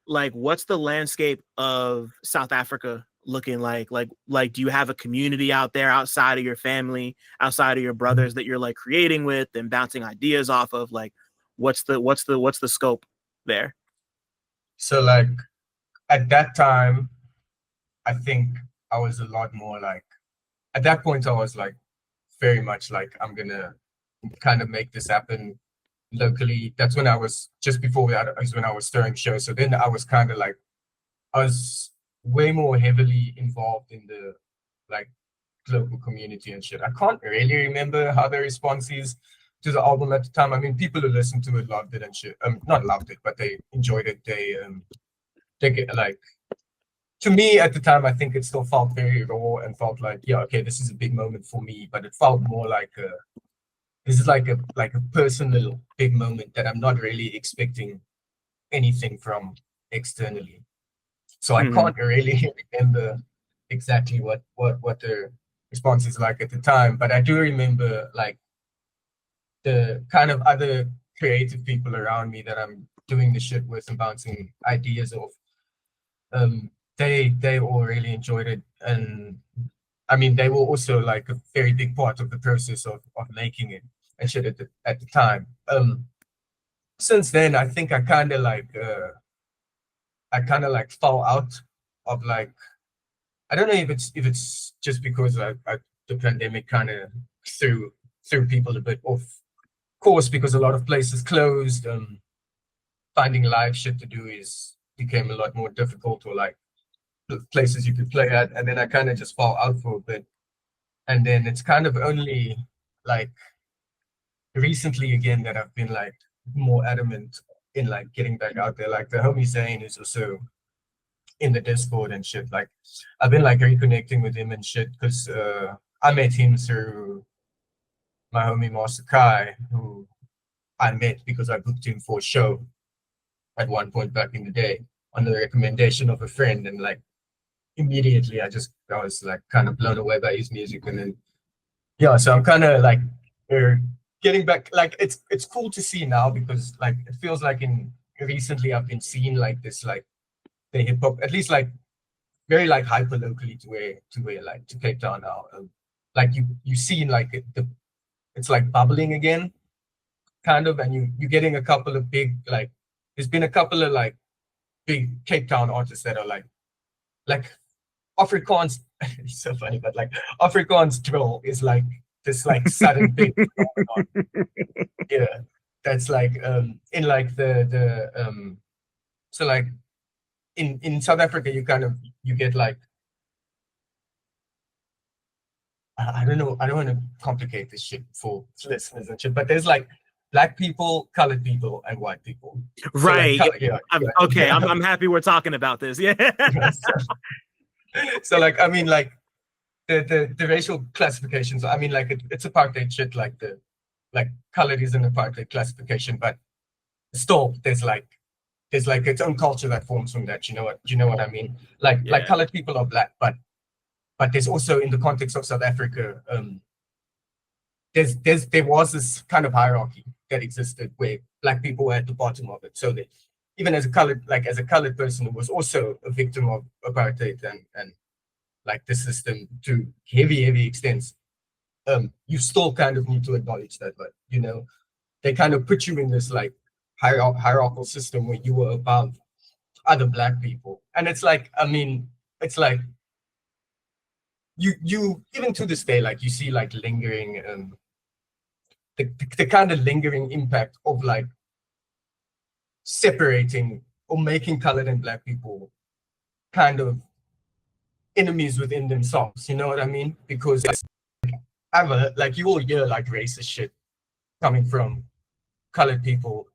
like, what's the landscape of South Africa looking like? Do you have a community out there outside of your family, outside of your brothers that you're like creating with and bouncing ideas off of? Like, what's the scope there? So like at that time, I think I was a lot more like, at that point I was like very much like, I'm gonna kind of make this happen locally. That's when I was, just before that is when I was starting shows. So then I was kind of like, I was way more heavily involved in the like local community and shit. I can't really remember how the response is to the album at the time. I mean, people who listened to it loved it and shit. Not loved it, but they enjoyed it. They get like, to me at the time, I think it still felt very raw and felt like, yeah, okay, this is a big moment for me. But it felt more like this is like a personal big moment that I'm not really expecting anything from externally. So I can't really remember exactly what the response is like at the time, but I do remember like the kind of other creative people around me that I'm doing the shit with and bouncing ideas off. They all really enjoyed it, and I mean they were also like a very big part of the process of making it and shit at the time. Since then, I think I kind of like fall out of like, I don't know if it's just because the pandemic kind of threw people a bit off course, because a lot of places closed. Finding live shit to do became a lot more difficult, or like places you could play at, and then I kind of just fall out for a bit, and then it's kind of only like recently again that I've been like more adamant in like getting back out there. Like the homie Zane is also in the Discord and shit. Like I've been like reconnecting with him and shit, because I met him through my homie Master Kai, who I met because I booked him for a show at one point back in the day on the recommendation of a friend, and like immediately I was like kind of blown away by his music. And then yeah, so I'm kind of like getting back. Like it's cool to see now, because like it feels like recently I've been seeing like this, like the hip hop, at least like very like hyper locally to where like to Cape Town now. Like you see like it's like bubbling again, kind of, and you're getting a couple of big, like there's been a couple of like big Cape Town artists that are like Afrikaans. It's so funny, but like Afrikaans drill is like this like sudden big phenomenon. Yeah, that's like in like the so like in South Africa you get like I don't know, I don't want to complicate this shit for listeners and shit, but there's like black people, colored people, and white people. Right. So like, Okay. I'm happy we're talking about this. Yeah. So like, I mean, like the racial classifications, I mean, like it's apartheid shit, like colored is an apartheid classification, but still there's like its own culture that forms from that. You know what I mean? Like colored people are black, but there's also, in the context of South Africa, there was this kind of hierarchy that existed where black people were at the bottom of it. So that even as a colored person who was also a victim of apartheid and like the system to heavy extents, you still kind of need to acknowledge that, but you know, they kind of put you in this like hierarchical system where you were above other black people. And it's like, I mean, it's like you even to this day, like you see like lingering the kind of lingering impact of like separating or making colored and black people kind of enemies within themselves. You know what I mean? Because like you will hear like racist shit coming from colored people,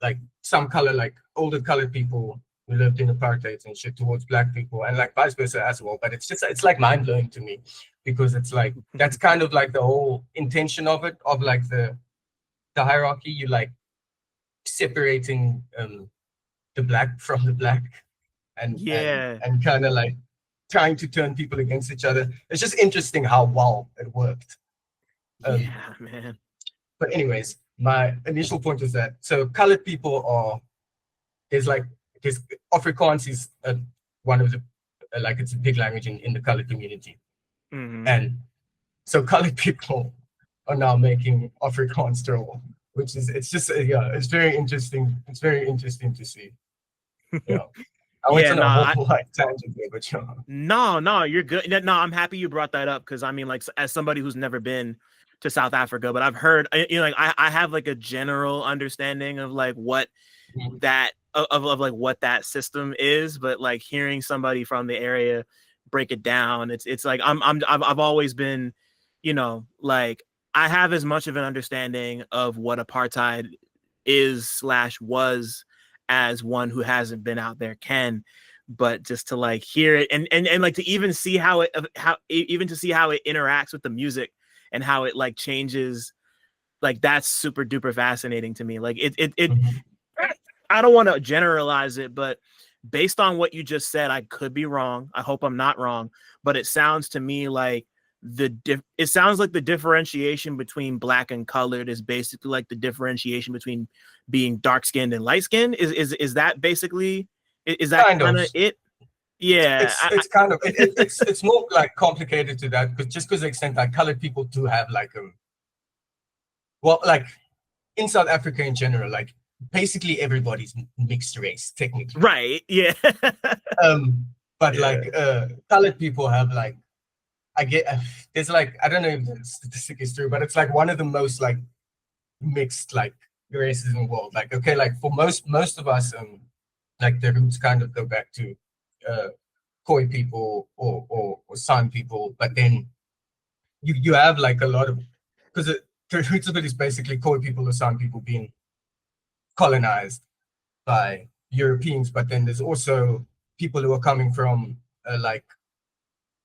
like some color, like older colored people who lived in apartheid and shit towards black people, and like vice versa as well. But it's like mind blowing to me, because it's like that's kind of like the whole intention of it, of like the hierarchy. You like separating the black from the black, and kind of like trying to turn people against each other. It's just interesting how well it worked. Yeah, man. But anyways, my initial point is that so colored people are there's Afrikaans is one of the like it's a big language in the colored community, and so colored people are now making Afrikaans troll, which is it's very interesting. It's very interesting to see. Yeah. I went on a whole tangent there, but No, you're good. No, I'm happy you brought that up, because I mean, like, as somebody who's never been to South Africa, but I've heard, you know, like I have like a general understanding of like what that of like what that system is, but like hearing somebody from the area break it down, it's like I've always been, you know, like I have as much of an understanding of what apartheid is / was as one who hasn't been out there can, but just to like hear it and like to even see how it interacts with the music and how it like changes, like that's super duper fascinating to me. Like it I don't want to generalize it, but based on what you just said, I could be wrong. I hope I'm not wrong, but it sounds to me like it sounds like the differentiation between black and colored is basically like the differentiation between being dark skinned and light skinned. Is that basically, is that kind of it? Yeah, it's kind of it's more like complicated to that, because just because the extent that colored people do have like well, like in South Africa in general, like basically everybody's mixed race technically, right? Yeah. But like colored people have like, I get there's like, I don't know if the statistic is true, but it's like one of the most like mixed like races in the world. Like, okay, like for most of us, like the roots kind of go back to Khoi people or San people, but then you have like a lot of, because the roots of it is basically Khoi people or San people being colonized by Europeans, but then there's also people who are coming from like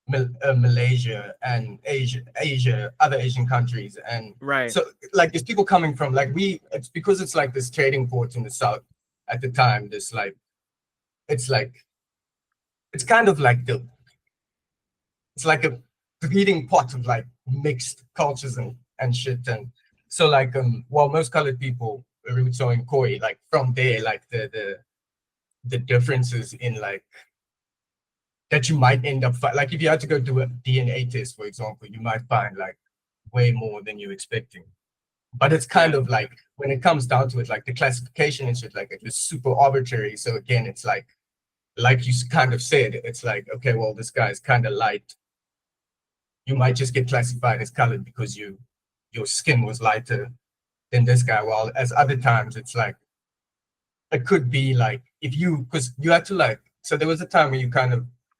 Malaysia and Asia, other Asian countries, and right. So like there's people coming from like it's because it's like this trading port in the south at the time. This like it's kind of like it's like a breeding pot of like mixed cultures and shit. And so like while most colored people roots are in Khoi, like from there, like the differences in like that you might end up like if you had to go do a DNA test, for example, you might find like way more than you're expecting. But it's kind of like when it comes down to it, like the classification and shit, like it's super arbitrary. So again, it's like you kind of said, it's like, okay, well, this guy is kind of light. You might just get classified as colored because your skin was lighter than this guy. While as other times, it's like it could be like because you had to like, so there was a time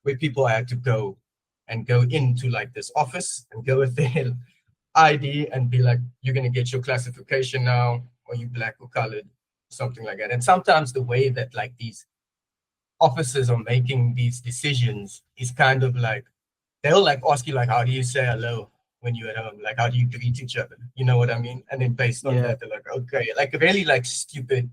where people had to go and go into like this office and go with their ID and be like, you're gonna get your classification now, are you black or colored, something like that. And sometimes the way that like these officers are making these decisions is kind of like, they'll like ask you like, how do you say hello when you're at home? Like, how do you greet each other? You know what I mean? And then based on that, they're like, okay, like really like stupid,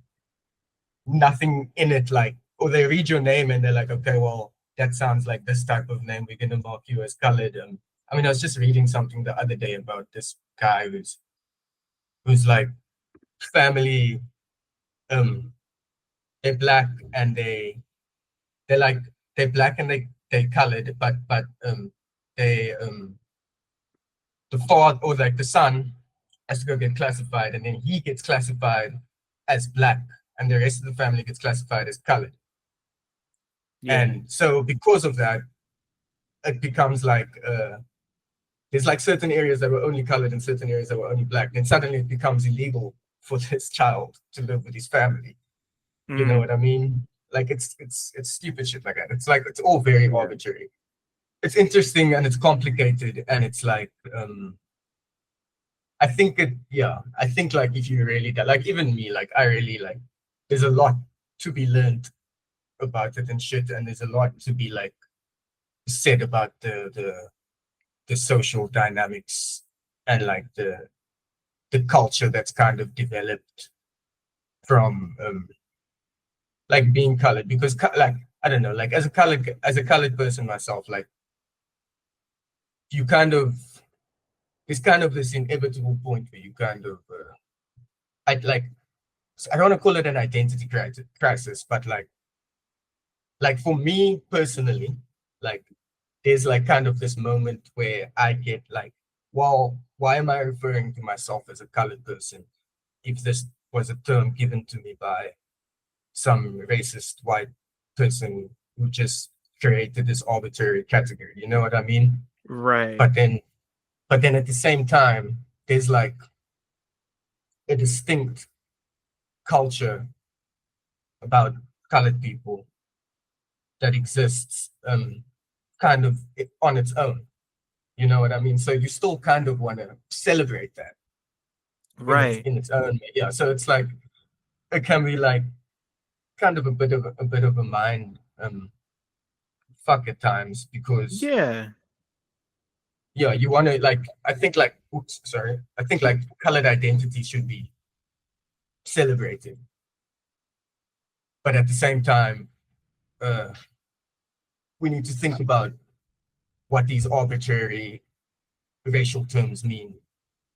nothing in it, like, or they read your name and they're like, okay, well, that sounds like this type of name, we're gonna mark you as colored. I mean, I was just reading something the other day about this guy who's like family, they're black and they're black and they colored, but they the father or like the son has to go get classified, and then he gets classified as black, and the rest of the family gets classified as colored. Yeah. And so because of that, it becomes like there's like certain areas that were only colored and certain areas that were only black. Then suddenly it becomes illegal for this child to live with his family. You know what I mean? Like it's stupid shit like that. It's like it's all very arbitrary. It's interesting and it's complicated, and it's like I think like if you really like, even me, like I really like, there's a lot to be learned about it and shit, and there's a lot to be like said about the social dynamics and like the culture that's kind of developed from like being colored, because like I don't know, like as a colored person myself, like you kind of, it's kind of this inevitable point where you kind of I don't want to call it an identity crisis, but like for me personally, like there's like kind of this moment where I get like, well, why am I referring to myself as a colored person if this was a term given to me by some racist white person who just created this arbitrary category? You know what I mean? Right. But then at the same time, there's like a distinct culture about colored people that exists kind of on its own. You know what I mean? So you still kind of want to celebrate that. Right. In its own. Yeah. So it's like, it can be like kind of a bit of a mind fuck at times, because you want to like, I think like colored identity should be celebrated, but at the same time we need to think about what these arbitrary racial terms mean.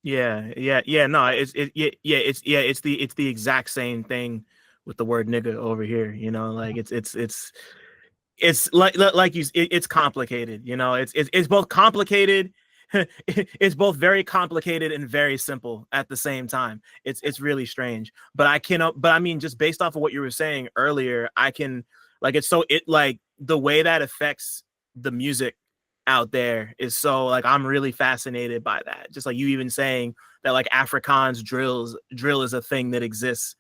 No, it's the exact same thing with the word nigga over here. You know, like it's like you, it's complicated. You know, it's both complicated. It's both very complicated and very simple at the same time. It's really strange. But I mean, just based off of what you were saying earlier, I can like the way that affects the music out there is so like, I'm really fascinated by that. Just like you even saying that like Afrikaans drill is a thing that exists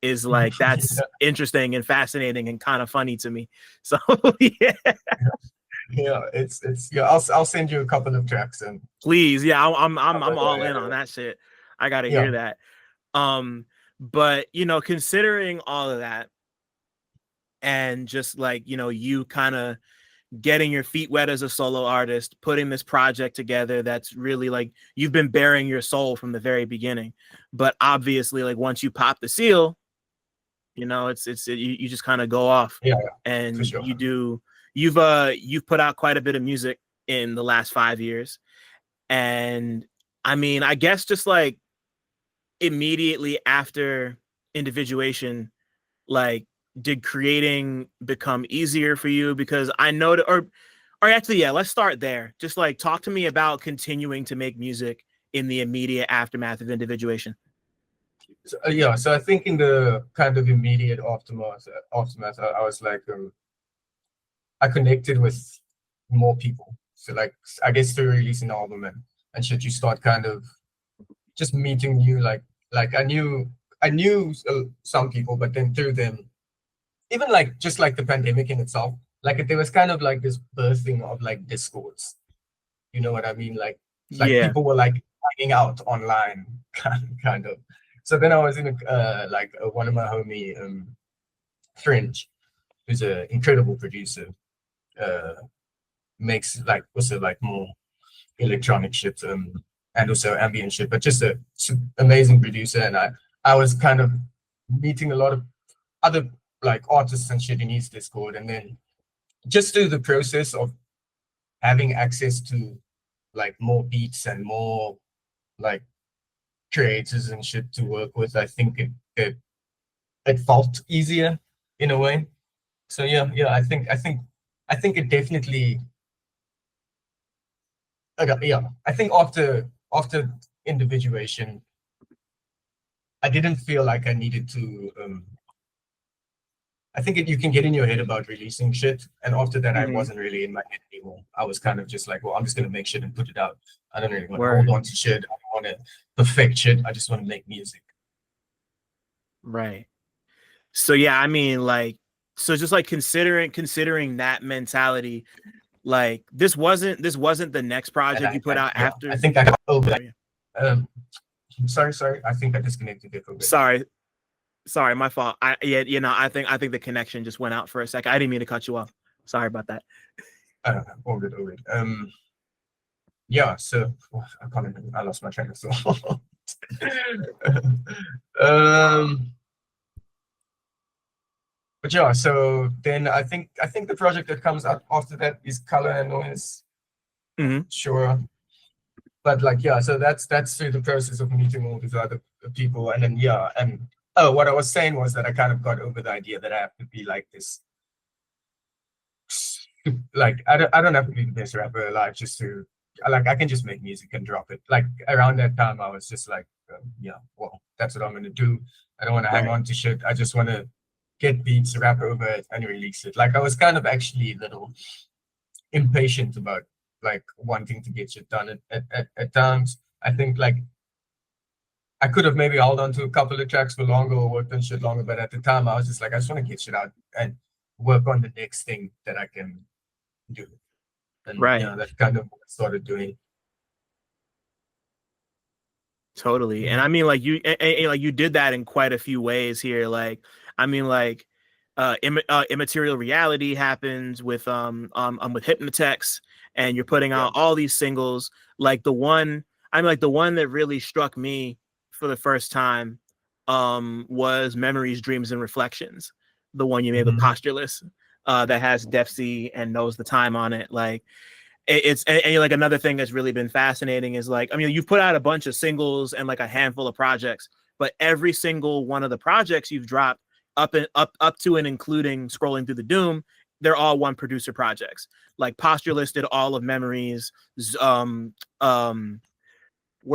is like, that's interesting and fascinating and kind of funny to me. So it's I'll send you a couple of tracks and please. I'm all in on that shit. I gotta hear that. But you know, considering all of that and just like, you know, you kind of getting your feet wet as a solo artist, putting this project together that's really like, you've been bearing your soul from the very beginning, but obviously like once you pop the seal, you know, you just kind of go off. And sure. You've put out quite a bit of music in the last 5 years. And I mean, I guess just like immediately after Individuation, like, did creating become easier for you? Because I know or actually, let's start there. Just like talk to me about continuing to make music in the immediate aftermath of Individuation. So I think in the kind of immediate aftermath, I was like, I connected with more people. So like, I guess through releasing an album and shit, you start kind of just meeting new, like I knew some people, but then through them, even like just like the pandemic in itself, like there was kind of like this birthing of like discords You know what I mean? Like Yeah. people were like hanging out online, kind of. So then I was in one of my homie, Fringe, who's an incredible producer, makes like also like more electronic shit, and also ambient shit, but just a amazing producer. And I was kind of meeting a lot of other like artists and shit in his Discord, and then just through the process of having access to like more beats and more like creators and shit to work with, I think it felt easier in a way. So yeah, I think it definitely. Yeah, I think after individuation, I didn't feel like I needed to. I think you can get in your head about releasing shit, and after that, I wasn't really in my head anymore. I was kind of just like, well, I'm just gonna make shit and put it out. I don't really want to hold on to shit. I don't want to perfect shit. I just want to make music. Right. So yeah, I mean, like, so just like considering that mentality, like this wasn't the next project you put out after. I think I got over that. Sorry. I think I disconnected it a bit. Sorry, my fault. I think the connection just went out for a second. I didn't mean to cut you off. Sorry about that. All good. Yeah, so I can't remember. I lost my train of thought. But yeah, so then I think the project that comes out after that is Color and Noise. Sure. But like, yeah, so that's through the process of meeting all these other people. And then, yeah, and what I was saying was that I kind of got over the idea that I have to be like this. Like, I don't have to be the best rapper alive just to, like, I can just make music and drop it. Like, around that time, I was just like, yeah, well, that's what I'm going to do. I don't want to hang on to shit. I just want to get beats, rap over it, and release it. Like, I was kind of actually a little impatient about like wanting to get shit done at times. I think like I could have maybe held on to a couple of tracks for longer or worked on shit longer, but at the time I was just like, I just want to get shit out and work on the next thing that I can do. And yeah, that's kind of what I started doing. Totally. And I mean, like you did that in quite a few ways here. Like, I mean, like Immaterial Reality happens with Hypnotex, and you're putting out all these singles. Like the one that really struck me for the first time was Memories, Dreams, and Reflections, the one you made with Postulous, that has Def C and Knows the Time on it. Like it's and like another thing that's really been fascinating is like, I mean, you've put out a bunch of singles and like a handful of projects, but every single one of the projects you've dropped up to and including Scrolling Through the Doom, they're all one producer projects. Like Postulous did all of Memories. Where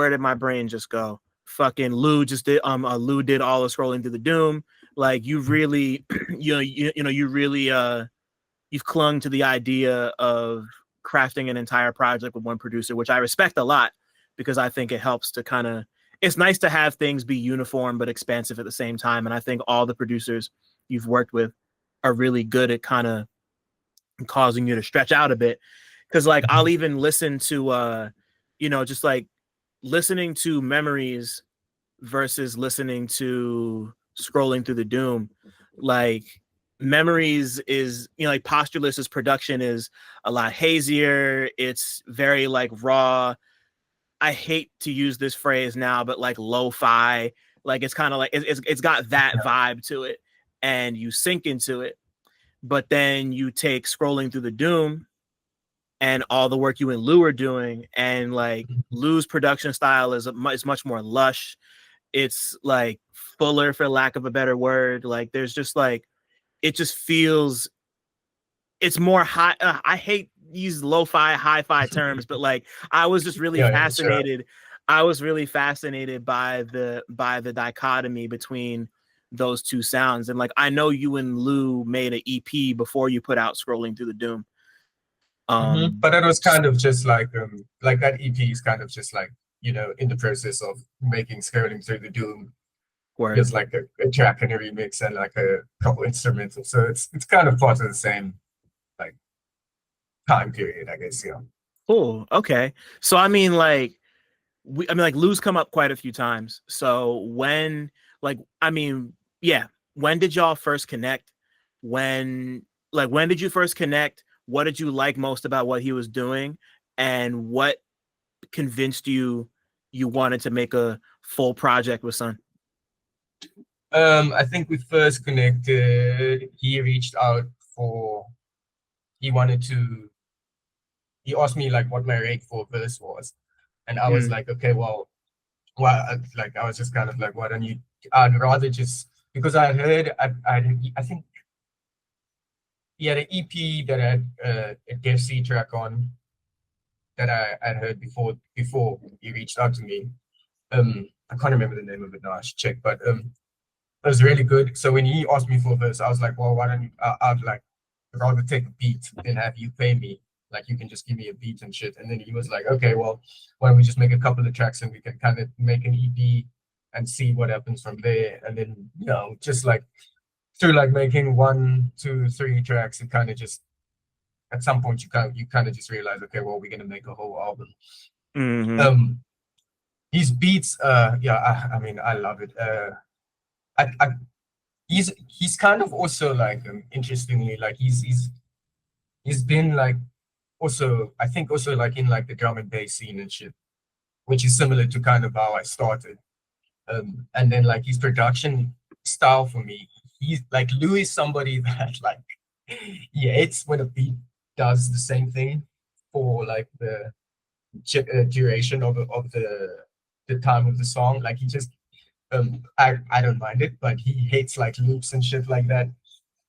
did my brain just go? Fucking Lou just did Lou did all of Scrolling Through the Doom. Like you've really you've clung to the idea of crafting an entire project with one producer, which I respect a lot, because I think it helps to kind of, it's nice to have things be uniform but expansive at the same time. And I think all the producers you've worked with are really good at kind of causing you to stretch out a bit. Because like I'll even listen to just like listening to Memories versus listening to Scrolling Through the Doom. Like Memories is, like Postulous's production is a lot hazier. It's very like raw. I hate to use this phrase now, but like lo-fi, like it's kind of like it's got that vibe to it, and you sink into it. But then you take Scrolling Through the Doom and all the work you and Lou are doing, and like Lou's production style is much more lush. It's like fuller, for lack of a better word. Like there's just like, it just feels, it's more high. I hate these lo-fi, hi-fi terms, but like I was just really fascinated. Sure. I was really fascinated by the dichotomy between those two sounds. And like I know you and Lou made an EP before you put out Scrolling Through the Doom. But it was kind of just like that EP is kind of just like, in the process of making Scrolling Through the Doom. Just like a track and a remix and like a couple instrumentals. So it's kind of part of the same like time period, I guess. Cool. Okay. So I mean, like, like Lou's come up quite a few times. So when, like, I mean, yeah, when did y'all first connect? When did you first connect? What did you like most about what he was doing, and what convinced you wanted to make a full project with Son? I think we first connected. He reached out for. He wanted to. He asked me like what my rate for a verse was, and I was like, okay, well, like I was just kind of like, why don't you? I'd rather just because I heard I think he had an EP that had a Def C track on that I'd heard before he reached out to me. I can't remember the name of it now. I should check, but it was really good. So when he asked me for a verse, I was like, well, why don't you? I'd like rather take a beat than have you pay me. Like you can just give me a beat and shit. And then he was like, okay, well, why don't we just make a couple of tracks and we can kind of make an EP and see what happens from there. And then just like through like making 1, 2, 3 tracks, it kind of just at some point you kind of just realize, okay, well, we're gonna make a whole album. Mm-hmm. His beats, I mean, I love it. He's kind of also like interestingly like he's been like also I think also like in like the drum and bass scene and shit, which is similar to kind of how I started. And then like his production style for me, he's like Louis is somebody that like he hates when a beat does the same thing for like the duration of the time of the song. Like he just I don't mind it, but he hates like loops and shit like that.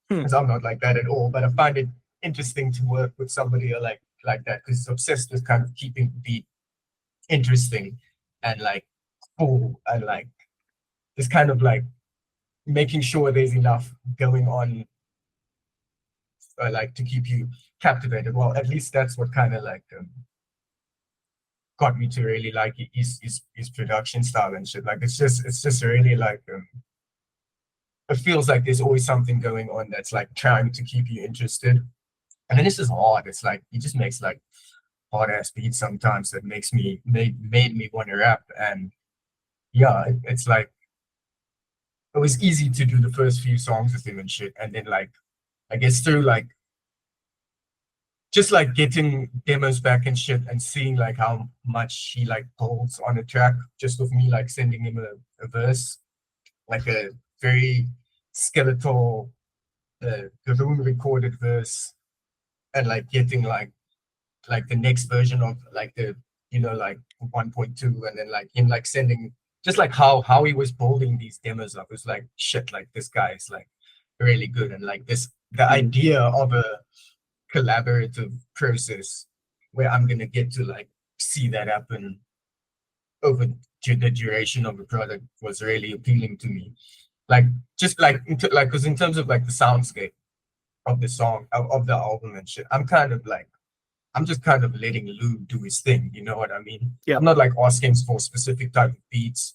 Because I'm not like that at all. But I find it interesting to work with somebody like that because he's obsessed with kind of keeping the beat interesting and like cool and like just kind of like making sure there's enough going on like to keep you captivated. Well, at least that's what kind of like got me to really like his production style and shit. Like it's just really like it feels like there's always something going on that's like trying to keep you interested. And then it's just hard. It's like he just makes like hard ass beats sometimes that made me want to rap. And yeah, it's like it was easy to do the first few songs with him and shit. And then like I guess through like just like getting demos back and shit and seeing like how much he like holds on a track just with me like sending him a verse, like a very skeletal the room recorded verse, and like getting like the next version of like the like 1.2, and then like him like sending just like how he was building these demos up. It was like shit, like this guy is like really good. And like the idea of a collaborative process where I'm gonna get to like see that happen over the duration of the product was really appealing to me. Like just like because in terms of like the soundscape of the song of the album and shit, I'm just kind of letting Lou do his thing. You know what I mean? Yeah. I'm not like asking for specific type of beats.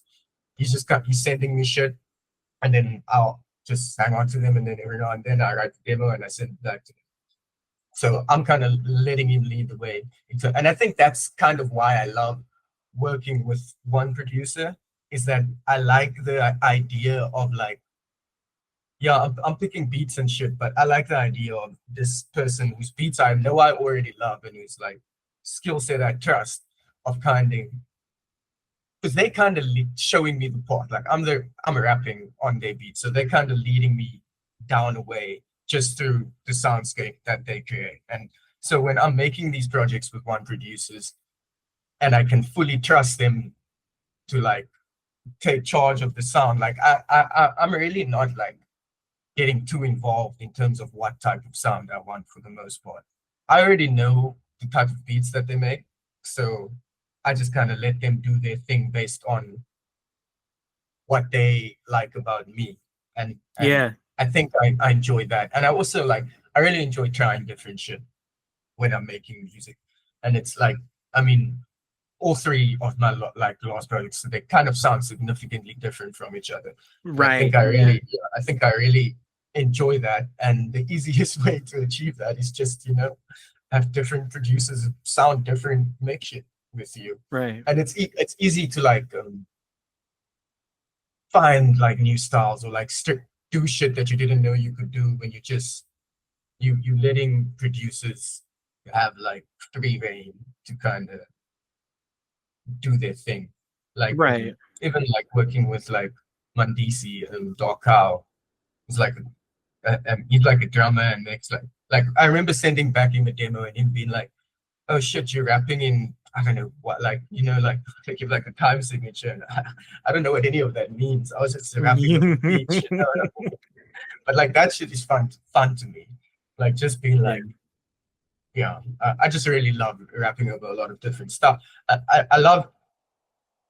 He's sending me shit, and then I'll just hang on to them, and then every now and then I write the demo and I send it back to him. So I'm kind of letting him lead the way. And I think that's kind of why I love working with one producer, is that I like the idea of like, yeah, I'm picking beats and shit, but I like the idea of this person whose beats I know I already love and who's like skill set I trust, of kind of, because they kind of showing me the path. Like I'm rapping on their beats, so they're kind of leading me down a way just through the soundscape that they create. And so when I'm making these projects with one producers and I can fully trust them to like take charge of the sound, like I'm really not like getting too involved in terms of what type of sound I want for the most part. I already know the type of beats that they make, so I just kind of let them do their thing based on what they like about me. And yeah, I think I enjoy that. And I also like, I really enjoy trying different shit when I'm making music. And it's like, I mean, all three of my like last projects, they kind of sound significantly different from each other. right. I think I really enjoy that. And the easiest way to achieve that is just, have different producers sound different, make shit with you. Right. And it's easy to like find like new styles or like do shit that you didn't know you could do when you just you letting producers have like free reign to kind of do their thing. Like Right. even like working with like Mandisi and Dark Cow, he's like he's like a drummer and makes like I remember sending back him a demo and him being like, oh shit, you're rapping in I don't know what, like, you know, like give like a time signature. And I don't know what any of that means. I was just rapping on the beach, you know what I mean? But like that shit is fun to me. Like just being like, yeah, I just really love rapping over a lot of different stuff. I love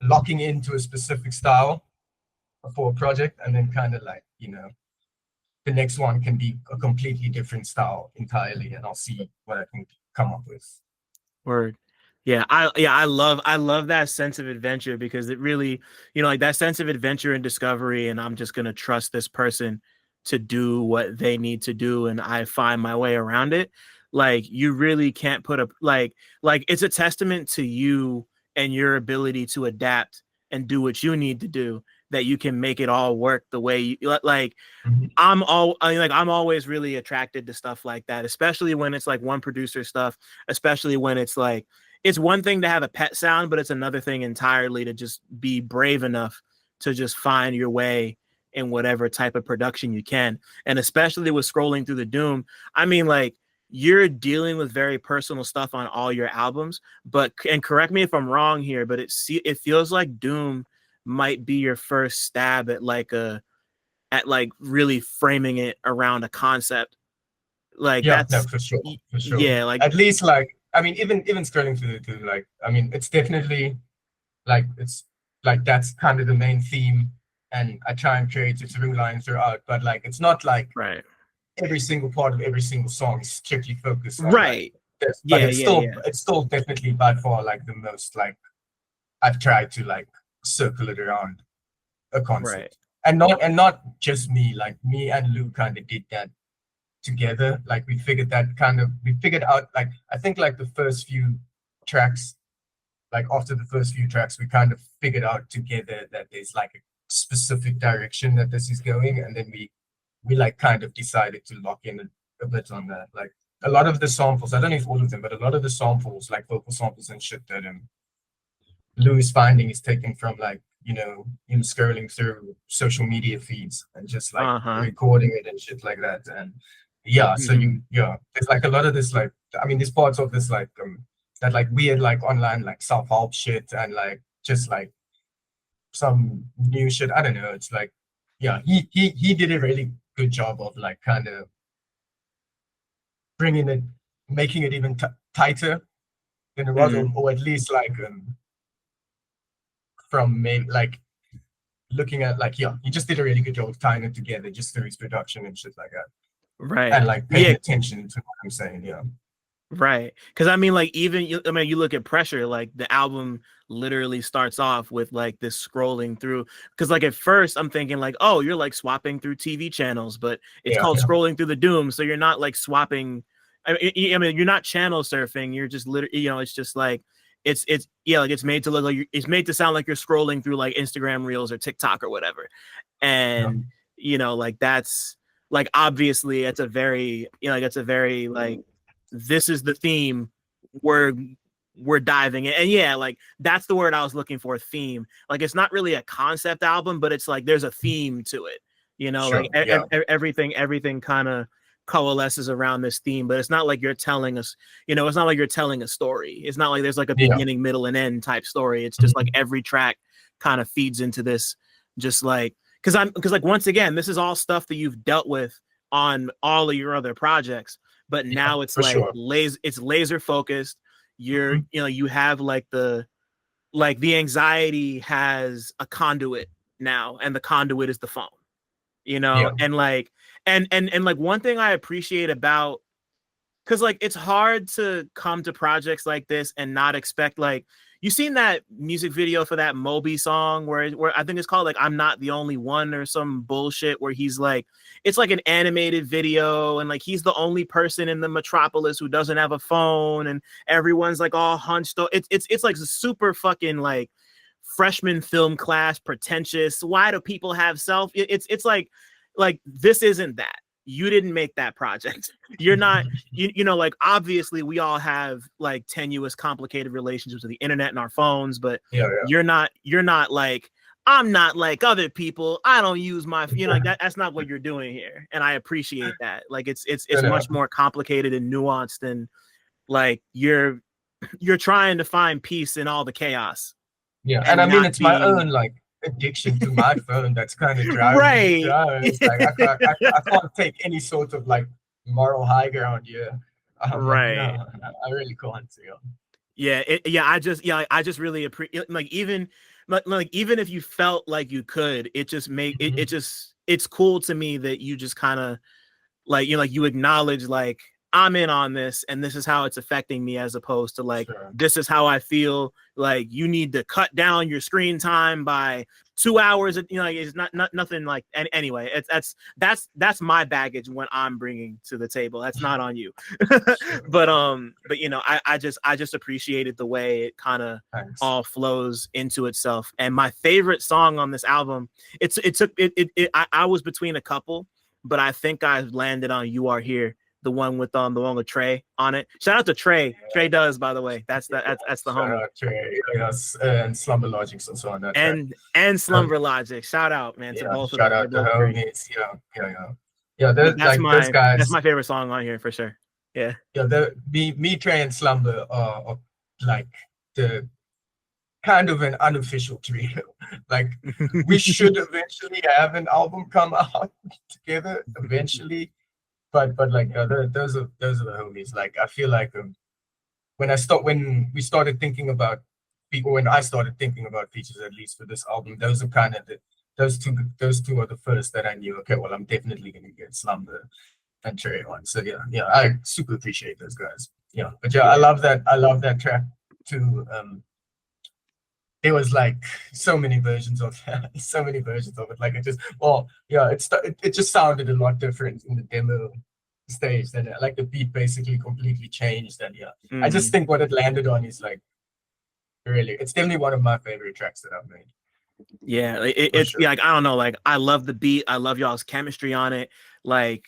locking into a specific style for a project and then kind of like, you know, the next one can be a completely different style entirely, and I'll see what I can come up with. Word. Yeah, I love that sense of adventure, because it really, you know, like that sense of adventure and discovery, and I'm just gonna trust this person to do what they need to do, and I find my way around it. Like, you really can't put a like it's a testament to you and your ability to adapt and do what you need to do, that you can make it all work the way you like. I'm always really attracted to stuff like that, especially when it's like one producer stuff, especially when it's like, it's one thing to have a pet sound, but it's another thing entirely to just be brave enough to just find your way in whatever type of production you can. And especially with Scrolling Through the Doom, I mean, like, you're dealing with very personal stuff on all your albums, but, and correct me if I'm wrong here, but it feels like Doom might be your first stab at like really framing it around a concept. Like, yeah, that's, no, for sure. yeah, like, at least like, I mean, even Scrolling Through the like, I mean, it's definitely like, it's like that's kind of the main theme, and I try and create a through line throughout, but like it's not like right, every single part of every single song is strictly focused on right, like this. yeah, But yeah. it's still definitely by far like the most like I've tried to like circle it around a concept. Right. And not just me, like me and Lou kind of did that together. Like we figured out like, I think like the first few tracks, like after the first few tracks, we kind of figured out together that there's like a specific direction that this is going, and then we like kind of decided to lock in a bit on that. Like a lot of the samples, I don't know if all of them, but a lot of the samples, like vocal samples and shit that Lou is finding is taken from like, you know, him scrolling through social media feeds and just like recording it and shit like that. And yeah, so there's like a lot of this, like, I mean, there's parts of this like that like weird like online like self-help shit, and like just like some new shit. I don't know. It's like, yeah, he did a really good job of like kind of bringing it, making it even tighter than it was, or at least like from maybe like looking at like, yeah, he just did a really good job of tying it together just through his production and shit like that. Right. And like paying attention to what I'm saying, yeah. Right. Because I mean, like, you look at Pressure, like the album literally starts off with like this scrolling through. Because like at first I'm thinking like, oh, you're like swapping through TV channels, but it's called Scrolling Through the Doom. So you're not like swapping. I mean, you're not channel surfing. You're just literally, you know, it's just like, it's like it's made to look like it's made to sound like you're scrolling through like Instagram Reels or TikTok or whatever. And you know, like that's like, obviously it's a very, you know, like it's a very like, this is the theme we're diving in. And yeah, like that's the word I was looking for, theme. Like it's not really a concept album, but it's like there's a theme to it, you know. Like everything kind of coalesces around this theme, but it's not like you're telling us, you know, it's not like you're telling a story. It's not like there's like a beginning, middle, and end type story. It's just like every track kind of feeds into this, just like, because like, once again, this is all stuff that you've dealt with on all of your other projects, but now it's like it's laser focused. You're you know, you have like the anxiety has a conduit now, and the conduit is the phone, you know. And like and like one thing I appreciate about, because like it's hard to come to projects like this and not expect, like, you seen that music video for that Moby song where I think it's called like I'm Not the Only One or some bullshit where he's like, it's like an animated video and like he's the only person in the metropolis who doesn't have a phone and everyone's like all hunched up. It's like super fucking like freshman film class pretentious. Why do people have it's like this isn't that. You didn't make that project. You're not, you know, like obviously we all have like tenuous, complicated relationships with the internet and our phones, but you're not like, I'm not like other people. I don't use my, you know, like that's not what you're doing here. And I appreciate that. Like it's much more complicated and nuanced than like you're trying to find peace in all the chaos. Yeah. And I mean, it's my own like addiction to my phone that's kind of driving me down. It's like I can't take any sort of like moral high ground here. Right. Like, no, I really can't. I just really appreciate like even if you felt like you could, it just make it's cool to me that you just kind of like, you know, like you acknowledge like I'm in on this and this is how it's affecting me, as opposed to like, this is how I feel. Like you need to cut down your screen time by 2 hours. You know, like, it's not nothing like, and anyway, that's my baggage when I'm bringing to the table. That's not on you. But you know, I just appreciated the way it kind of all flows into itself. And my favorite song on this album, I was between a couple, but I think I landed on You Are Here. The one with Trey on it. Shout out to Trey. Trey does, by the way. That's the homie. Trey, yes, and Slumber Logic's also on that. And Slumber Logic. Shout out, man, to both of them. Shout out to homies. Yeah. Those guys. That's my favorite song on here for sure. Yeah. Yeah. Me, Trey, and Slumber are like the kind of an unofficial trio. Like we should eventually have an album come out together eventually. But like those are the homies. Like I feel like when I started thinking about people, when I started thinking about features, at least for this album, those are kind of those two are the first that I knew. Okay, well I'm definitely gonna get Slumber and Trey on. So yeah, I super appreciate those guys. Yeah, but yeah, I love that track too. There was like so many versions of it. Like it just sounded a lot different in the demo stage. Then like the beat basically completely changed. And I just think what it landed on is like really, it's definitely one of my favorite tracks that I've made. Yeah, it's like I don't know, like I love the beat. I love y'all's chemistry on it. Like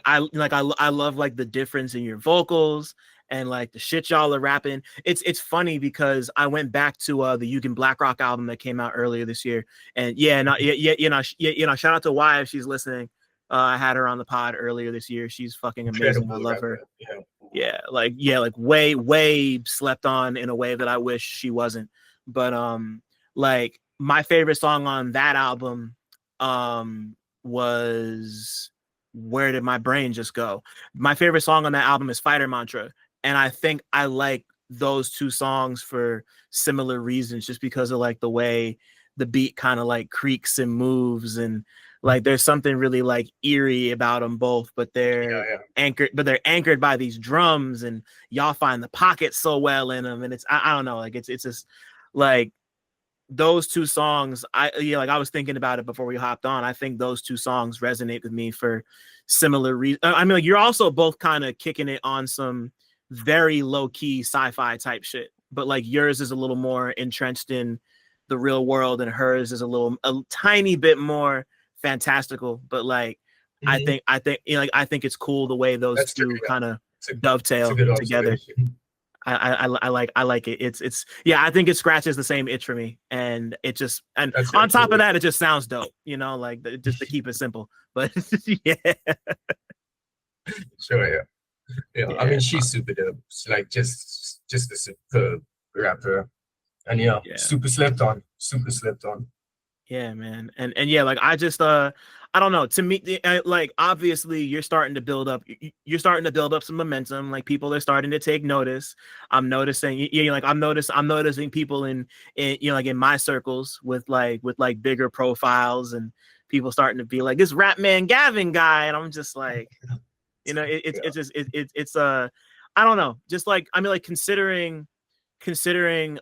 I love like the difference in your vocals. And like the shit y'all are rapping, it's funny because I went back to the You Can Black Rock album that came out earlier this year, and shout out to Y if she's listening. I had her on the pod earlier this year. She's fucking amazing. Incredible, I love her. Like way slept on in a way that I wish she wasn't. But like my favorite song on that album was Where Did My Brain Just Go? My favorite song on that album is Fighter Mantra. And I think I like those two songs for similar reasons, just because of like the way the beat kind of like creaks and moves, and like there's something really like eerie about them both, but they're anchored by these drums, and y'all find the pockets so well in them. And it's I don't know, like it's just like those two songs. I was thinking about it before we hopped on. I think those two songs resonate with me for similar reasons. I mean, like you're also both kind of kicking it on some very low-key sci-fi type shit, but like yours is a little more entrenched in the real world and hers is a tiny bit more fantastical. But like I think it's cool the way those two kind of dovetail together. I like it. It's I think it scratches the same itch for me, and it just, and on top of that, it just sounds dope, you know, like just to keep it simple. But Sure. Yeah, I mean, she's super dope. She's like just a superb rapper, and super slept on. Yeah, man, and like I just I don't know. To me, like obviously you're starting to build up some momentum. Like people are starting to take notice. I'm noticing, I'm noticing people in like in my circles with bigger profiles, and people starting to be like this Rap Man Gavin guy, and I'm just like. You know, it's I don't know. Just like, I mean, like considering considering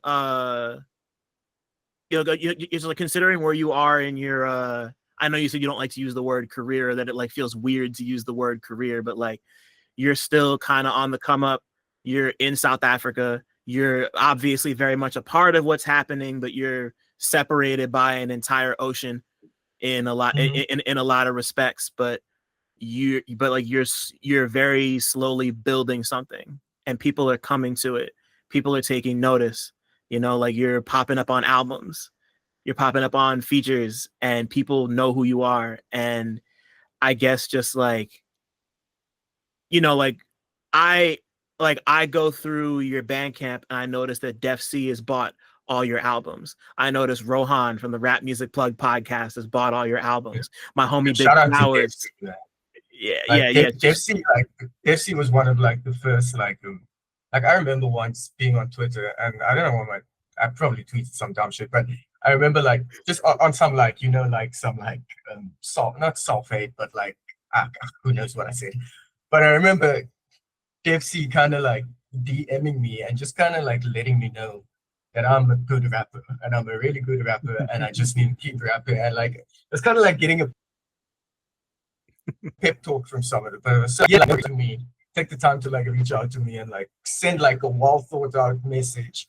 it's like considering where you are in your I know you said you don't like to use the word career, that it like feels weird to use the word career, but like you're still kind of on the come up. You're in South Africa. You're obviously very much a part of what's happening, but you're separated by an entire ocean in a lot in a lot of respects. But you're very slowly building something, and people are coming to it. People are taking notice. Like you're popping up on albums, you're popping up on features, and people know who you are. And I guess just like, like I I go through your Bandcamp and I notice that Def C has bought all your albums. I noticed Rohan from the Rap Music Plug podcast has bought all your albums. My homie Big Shout out to Flowers. Def C, man. Yeah, Like yeah. Def C, Def C was one of like the first like I remember once being on Twitter, and I don't know what I probably tweeted some dumb shit, but I remember like just on some like like some like not sulfate, but like who knows what I said. But I remember Def C kind of like DMing me and just kind of like letting me know that I'm a good rapper and I'm a really good rapper and I just need to keep rapping, and like it's kind of like getting a pep talk from someone. But so yeah, like, to me, take the time to like reach out to me and like send like a well thought out message,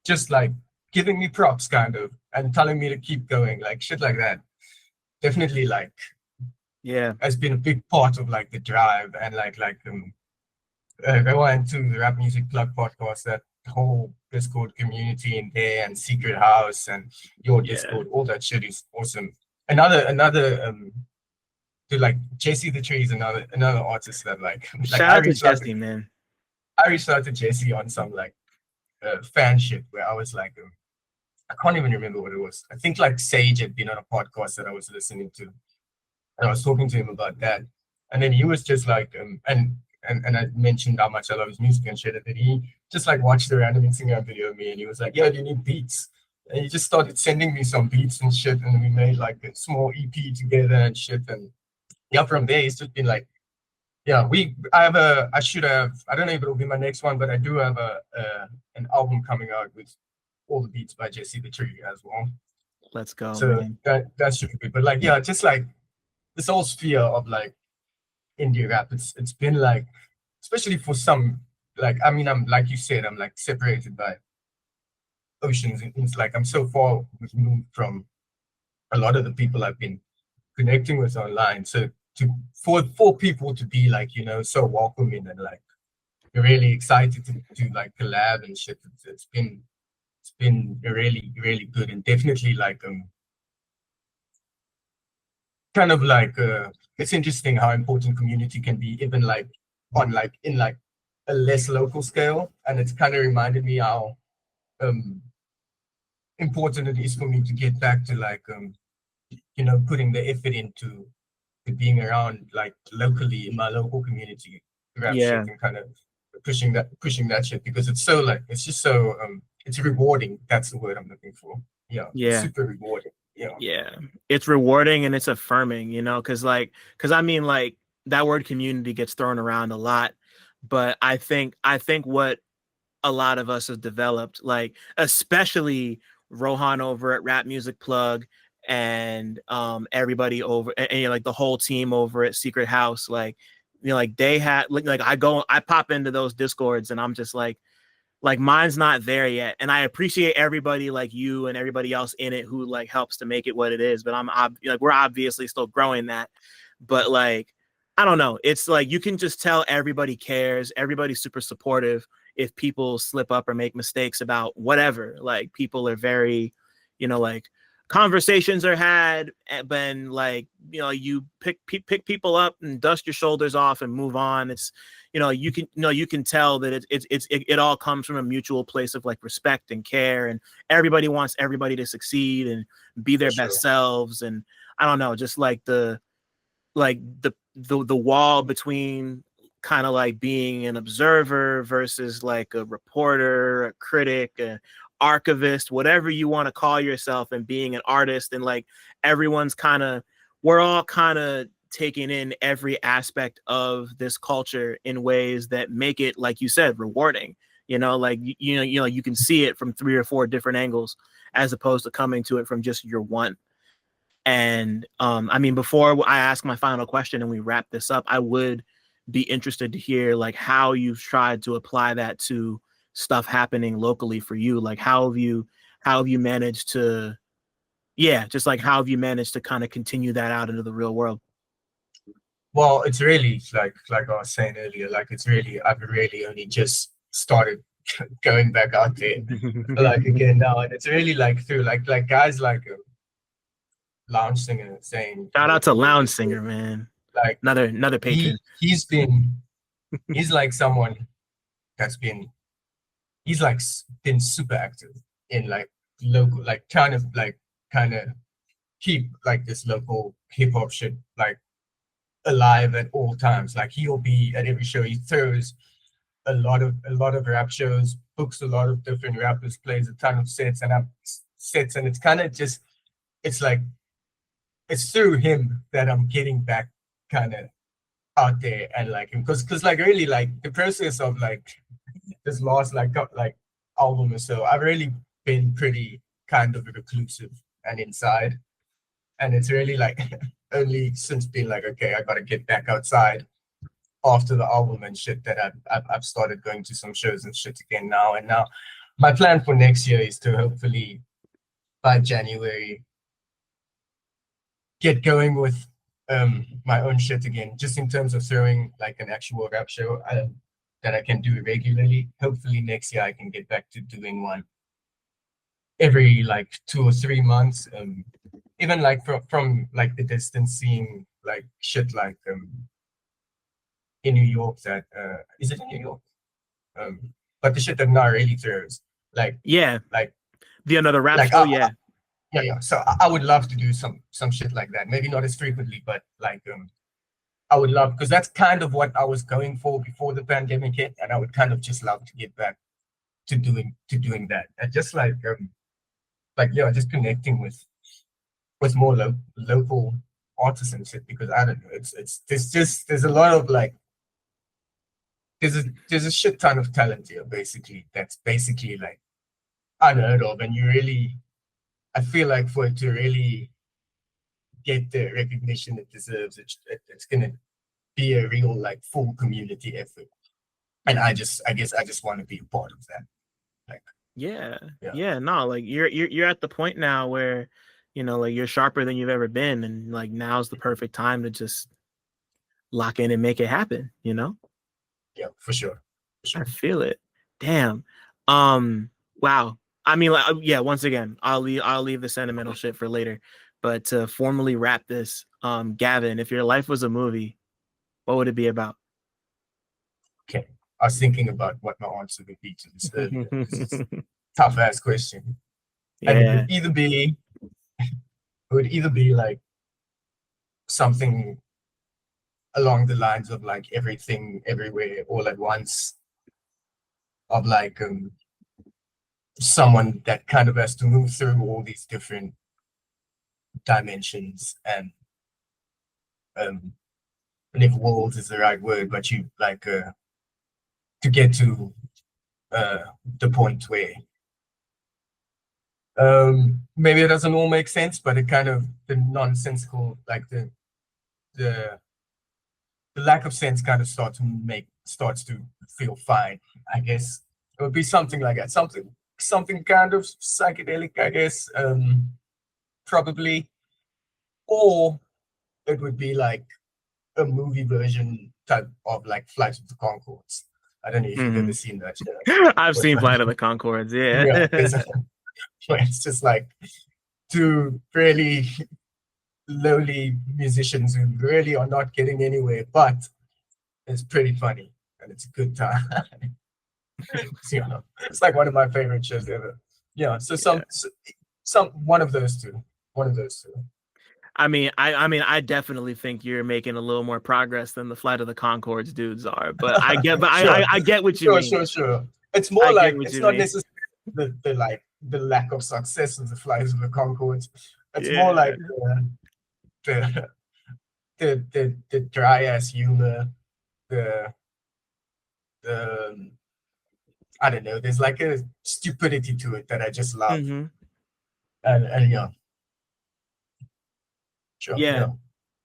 just like giving me props kind of and telling me to keep going, like shit like that. Definitely like has been a big part of like the drive, and I went to the Rap Music Plug podcast, that whole Discord community in there, and Secret House and your Discord, all that shit is awesome. Another to like Jesse the Tree is another artist that like shout out to Jesse, man. I reached out to Jesse on some like fan shit where I was like I can't even remember what it was. I think like Sage had been on a podcast that I was listening to, and I was talking to him about that, and then he was just like and I mentioned how much I love his music and shit, and then he just like watched the random Instagram video of me, and he was like, "Yeah, do you need beats?" And he just started sending me some beats and shit, and we made like a small EP together and shit. And yeah, from there it's just been like, yeah, I don't know if it'll be my next one, but I do have an album coming out with all the beats by Jesse the Tree as well. Let's go. So man. that should be good. But like, yeah, just like this whole sphere of like indie rap, it's been like, especially for some, like, I mean, I'm like you said, I'm like separated by oceans. It's like I'm so far removed from a lot of the people I've been connecting with online. So for people to be like, so welcoming and like really excited to like collab and shit, it's been really, really good, and definitely like kind of like it's interesting how important community can be, even like on like in like a less local scale. And it's kind of reminded me how important it is for me to get back to like putting the effort into being around like locally in my local community rap shit, and kind of pushing that shit, because it's so like it's just so it's rewarding. That's the word I'm looking for. Super rewarding. It's rewarding and it's affirming, because I mean, like, that word community gets thrown around a lot, but I think what a lot of us have developed, like especially Rohan over at Rap Music Plug, and everybody over and like the whole team over at Secret House, like like they had like I pop into those Discords and I'm just like mine's not there yet, and I appreciate everybody like you and everybody else in it who like helps to make it what it is, but we're obviously still growing that. But like, I don't know, it's like you can just tell everybody cares, everybody's super supportive. If people slip up or make mistakes about whatever, like people are very, like conversations are had, but like, you pick people up and dust your shoulders off and move on. It's, you can tell that it all comes from a mutual place of like respect and care, and everybody wants everybody to succeed and be their best selves. And I don't know, just like the wall between kind of like being an observer versus like a reporter, a critic, an archivist, whatever you want to call yourself, and being an artist, and like we're all kind of taking in every aspect of this culture in ways that make it, like you said, rewarding, You know, like you can see it from 3 or 4 different angles as opposed to coming to it from just your one. And I mean, before I ask my final question and we wrap this up, I would be interested to hear like how you've tried to apply that to stuff happening locally for you. Like how have you managed to, yeah, just like how have you managed to kind of continue that out into the real world? Well, it's really like I was saying earlier, like I've really only just started going back out there like again now, and it's really like through like guys like Lounge Singer saying Shout out to Lounge Singer, man. Like Another patron. He's like someone that's been been super active in like local, like kind of keep like this local hip hop shit like alive at all times. Like he'll be at every show. He throws a lot of rap shows, books a lot of different rappers, plays a ton of sets, and it's kind of just, it's like it's through him that I'm getting back kind of out there and like him, because like really like the process of like this last like album or so, I've really been pretty kind of reclusive and inside, and it's really like only since being like, okay, I gotta get back outside after the album and shit that I've started going to some shows and shit again now. And now my plan for next year is to hopefully by January get going with my own shit again, just in terms of throwing like an actual rap show that I can do regularly. Hopefully next year I can get back to doing one every like 2 or 3 months. Even like from like the distance, seeing like shit like in New York that is it in New York? But the shit that now really throws like the another rap like, show, yeah. Yeah. So I would love to do some shit like that. Maybe not as frequently, but like I would love, because that's kind of what I was going for before the pandemic hit, and I would kind of just love to get back to doing that, and just like yeah, just connecting with more local artists and shit, because I don't know, there's a lot of like there's a shit ton of talent here basically that's basically like unheard of, and you really, I feel like for it to really get the recognition it deserves, it's gonna be a real like full community effort, and I guess I just want to be a part of that. Like, yeah, no, like you're at the point now where, you know, like you're sharper than you've ever been, and like now's the perfect time to just lock in and make it happen, you know? Yeah, for sure. I feel it. Damn. Wow. I mean, like, yeah, once again, I'll leave the sentimental shit for later. But to formally wrap this, Gavin, if your life was a movie, what would it be about? Okay. I was thinking about what my answer would be to this earlier. It's a tough ass question. And it would either be like something along the lines of like Everything Everywhere All at Once, of like someone that kind of has to move through all these different dimensions, and and if worlds is the right word, but you like to get to the point where maybe it doesn't all make sense, but it kind of, the nonsensical, like the lack of sense kind of starts to feel fine. I guess it would be something like that, something kind of psychedelic, I guess, probably, or it would be like a movie version type of like Flight of the Conchords. I don't know if you've ever seen that show. I've seen Flight of the Conchords, yeah. It's just like two really lowly musicians who really are not getting anywhere, but it's pretty funny and it's a good time. You know, it's like one of my favorite shows ever. Yeah, so some one of those two. I mean, I definitely think you're making a little more progress than the Flight of the Conchords dudes are, but I get, I get what you mean. Sure. It's more like, it's not necessarily the lack of success of the Flight of the Conchords. It's more like the dry ass humor, the I don't know, there's like a stupidity to it that I just love. Mm-hmm. And yeah. Sure. Yeah.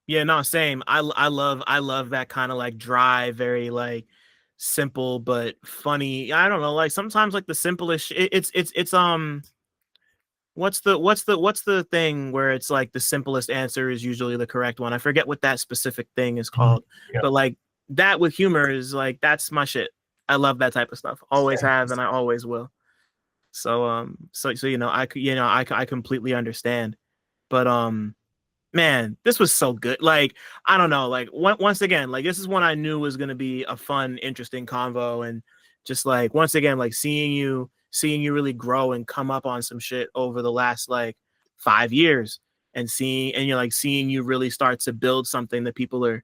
Yeah, no, same. I love that kind of like dry, very like simple but funny. I don't know, like sometimes like the simplest it's what's the thing where it's like the simplest answer is usually the correct one. I forget what that specific thing is called. Yeah. But like that with humor is like that's my shit. I love that type of stuff. Always have and I always will. So so you know, I completely understand. But man, this was so good. Like, I don't know, like once again, like this is one I knew was going to be a fun, interesting convo. And just like, once again, like seeing you really grow and come up on some shit over the last like 5 years and seeing you really start to build something that people are,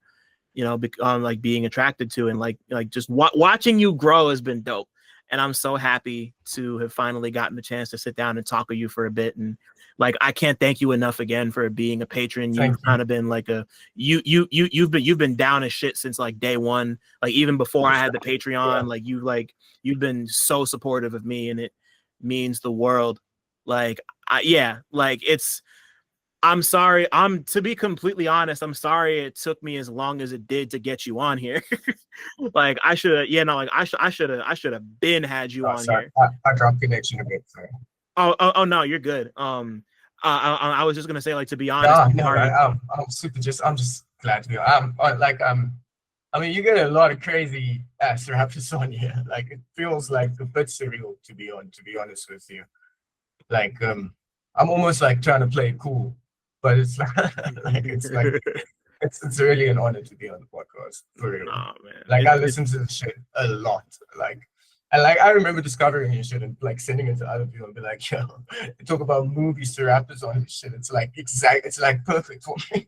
you know, like being attracted to. And like just watching you grow has been dope. And I'm so happy to have finally gotten the chance to sit down and talk with you for a bit. And like, I can't thank you enough again for being a patron. You've kind of been like you've been down as shit since like day one. Like even before I had the Patreon, you've been so supportive of me, and it means the world. Like, I'm sorry. To be completely honest, I'm sorry it took me as long as it did to get you on here. Like I should have, I should have been had you on here. I dropped connection a bit. Sorry. Oh no, you're good. I was just gonna say, like, to be honest, I'm just glad to be on. I mean, you get a lot of crazy ass rappers on here. Like, it feels like a bit surreal to be honest with you. Like, I'm almost like trying to play it cool, but it's it's really an honor to be on the podcast, for real. Oh, man. Like, I listen to this shit a lot. And I remember discovering your shit and like sending it to other people and be like, yo, they talk about movies to rappers on this shit. It's like it's like perfect for me.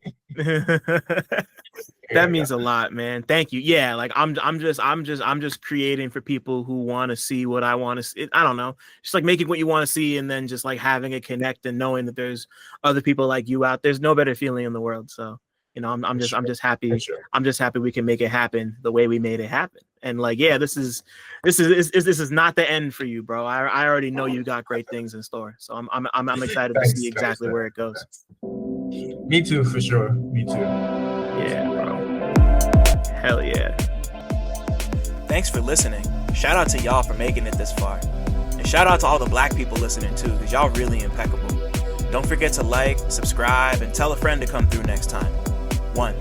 That means a lot, man. Thank you. Yeah, like I'm just creating for people who want to see what I want to see. I don't know, just like making what you want to see, and then just like having it connect and knowing that there's other people like you out. There's no better feeling in the world. So, you know, I'm just happy. Sure. I'm just happy we can make it happen the way we made it happen. And like, yeah, this is not the end for you, bro. I already know you got great things in store. So I'm excited to see exactly where it goes. Me too, for sure. Me too. Yeah, bro. Hell yeah. Thanks for listening. Shout out to y'all for making it this far. And shout out to all the black people listening too, because y'all really impeccable. Don't forget to like, subscribe, and tell a friend to come through next time. 1.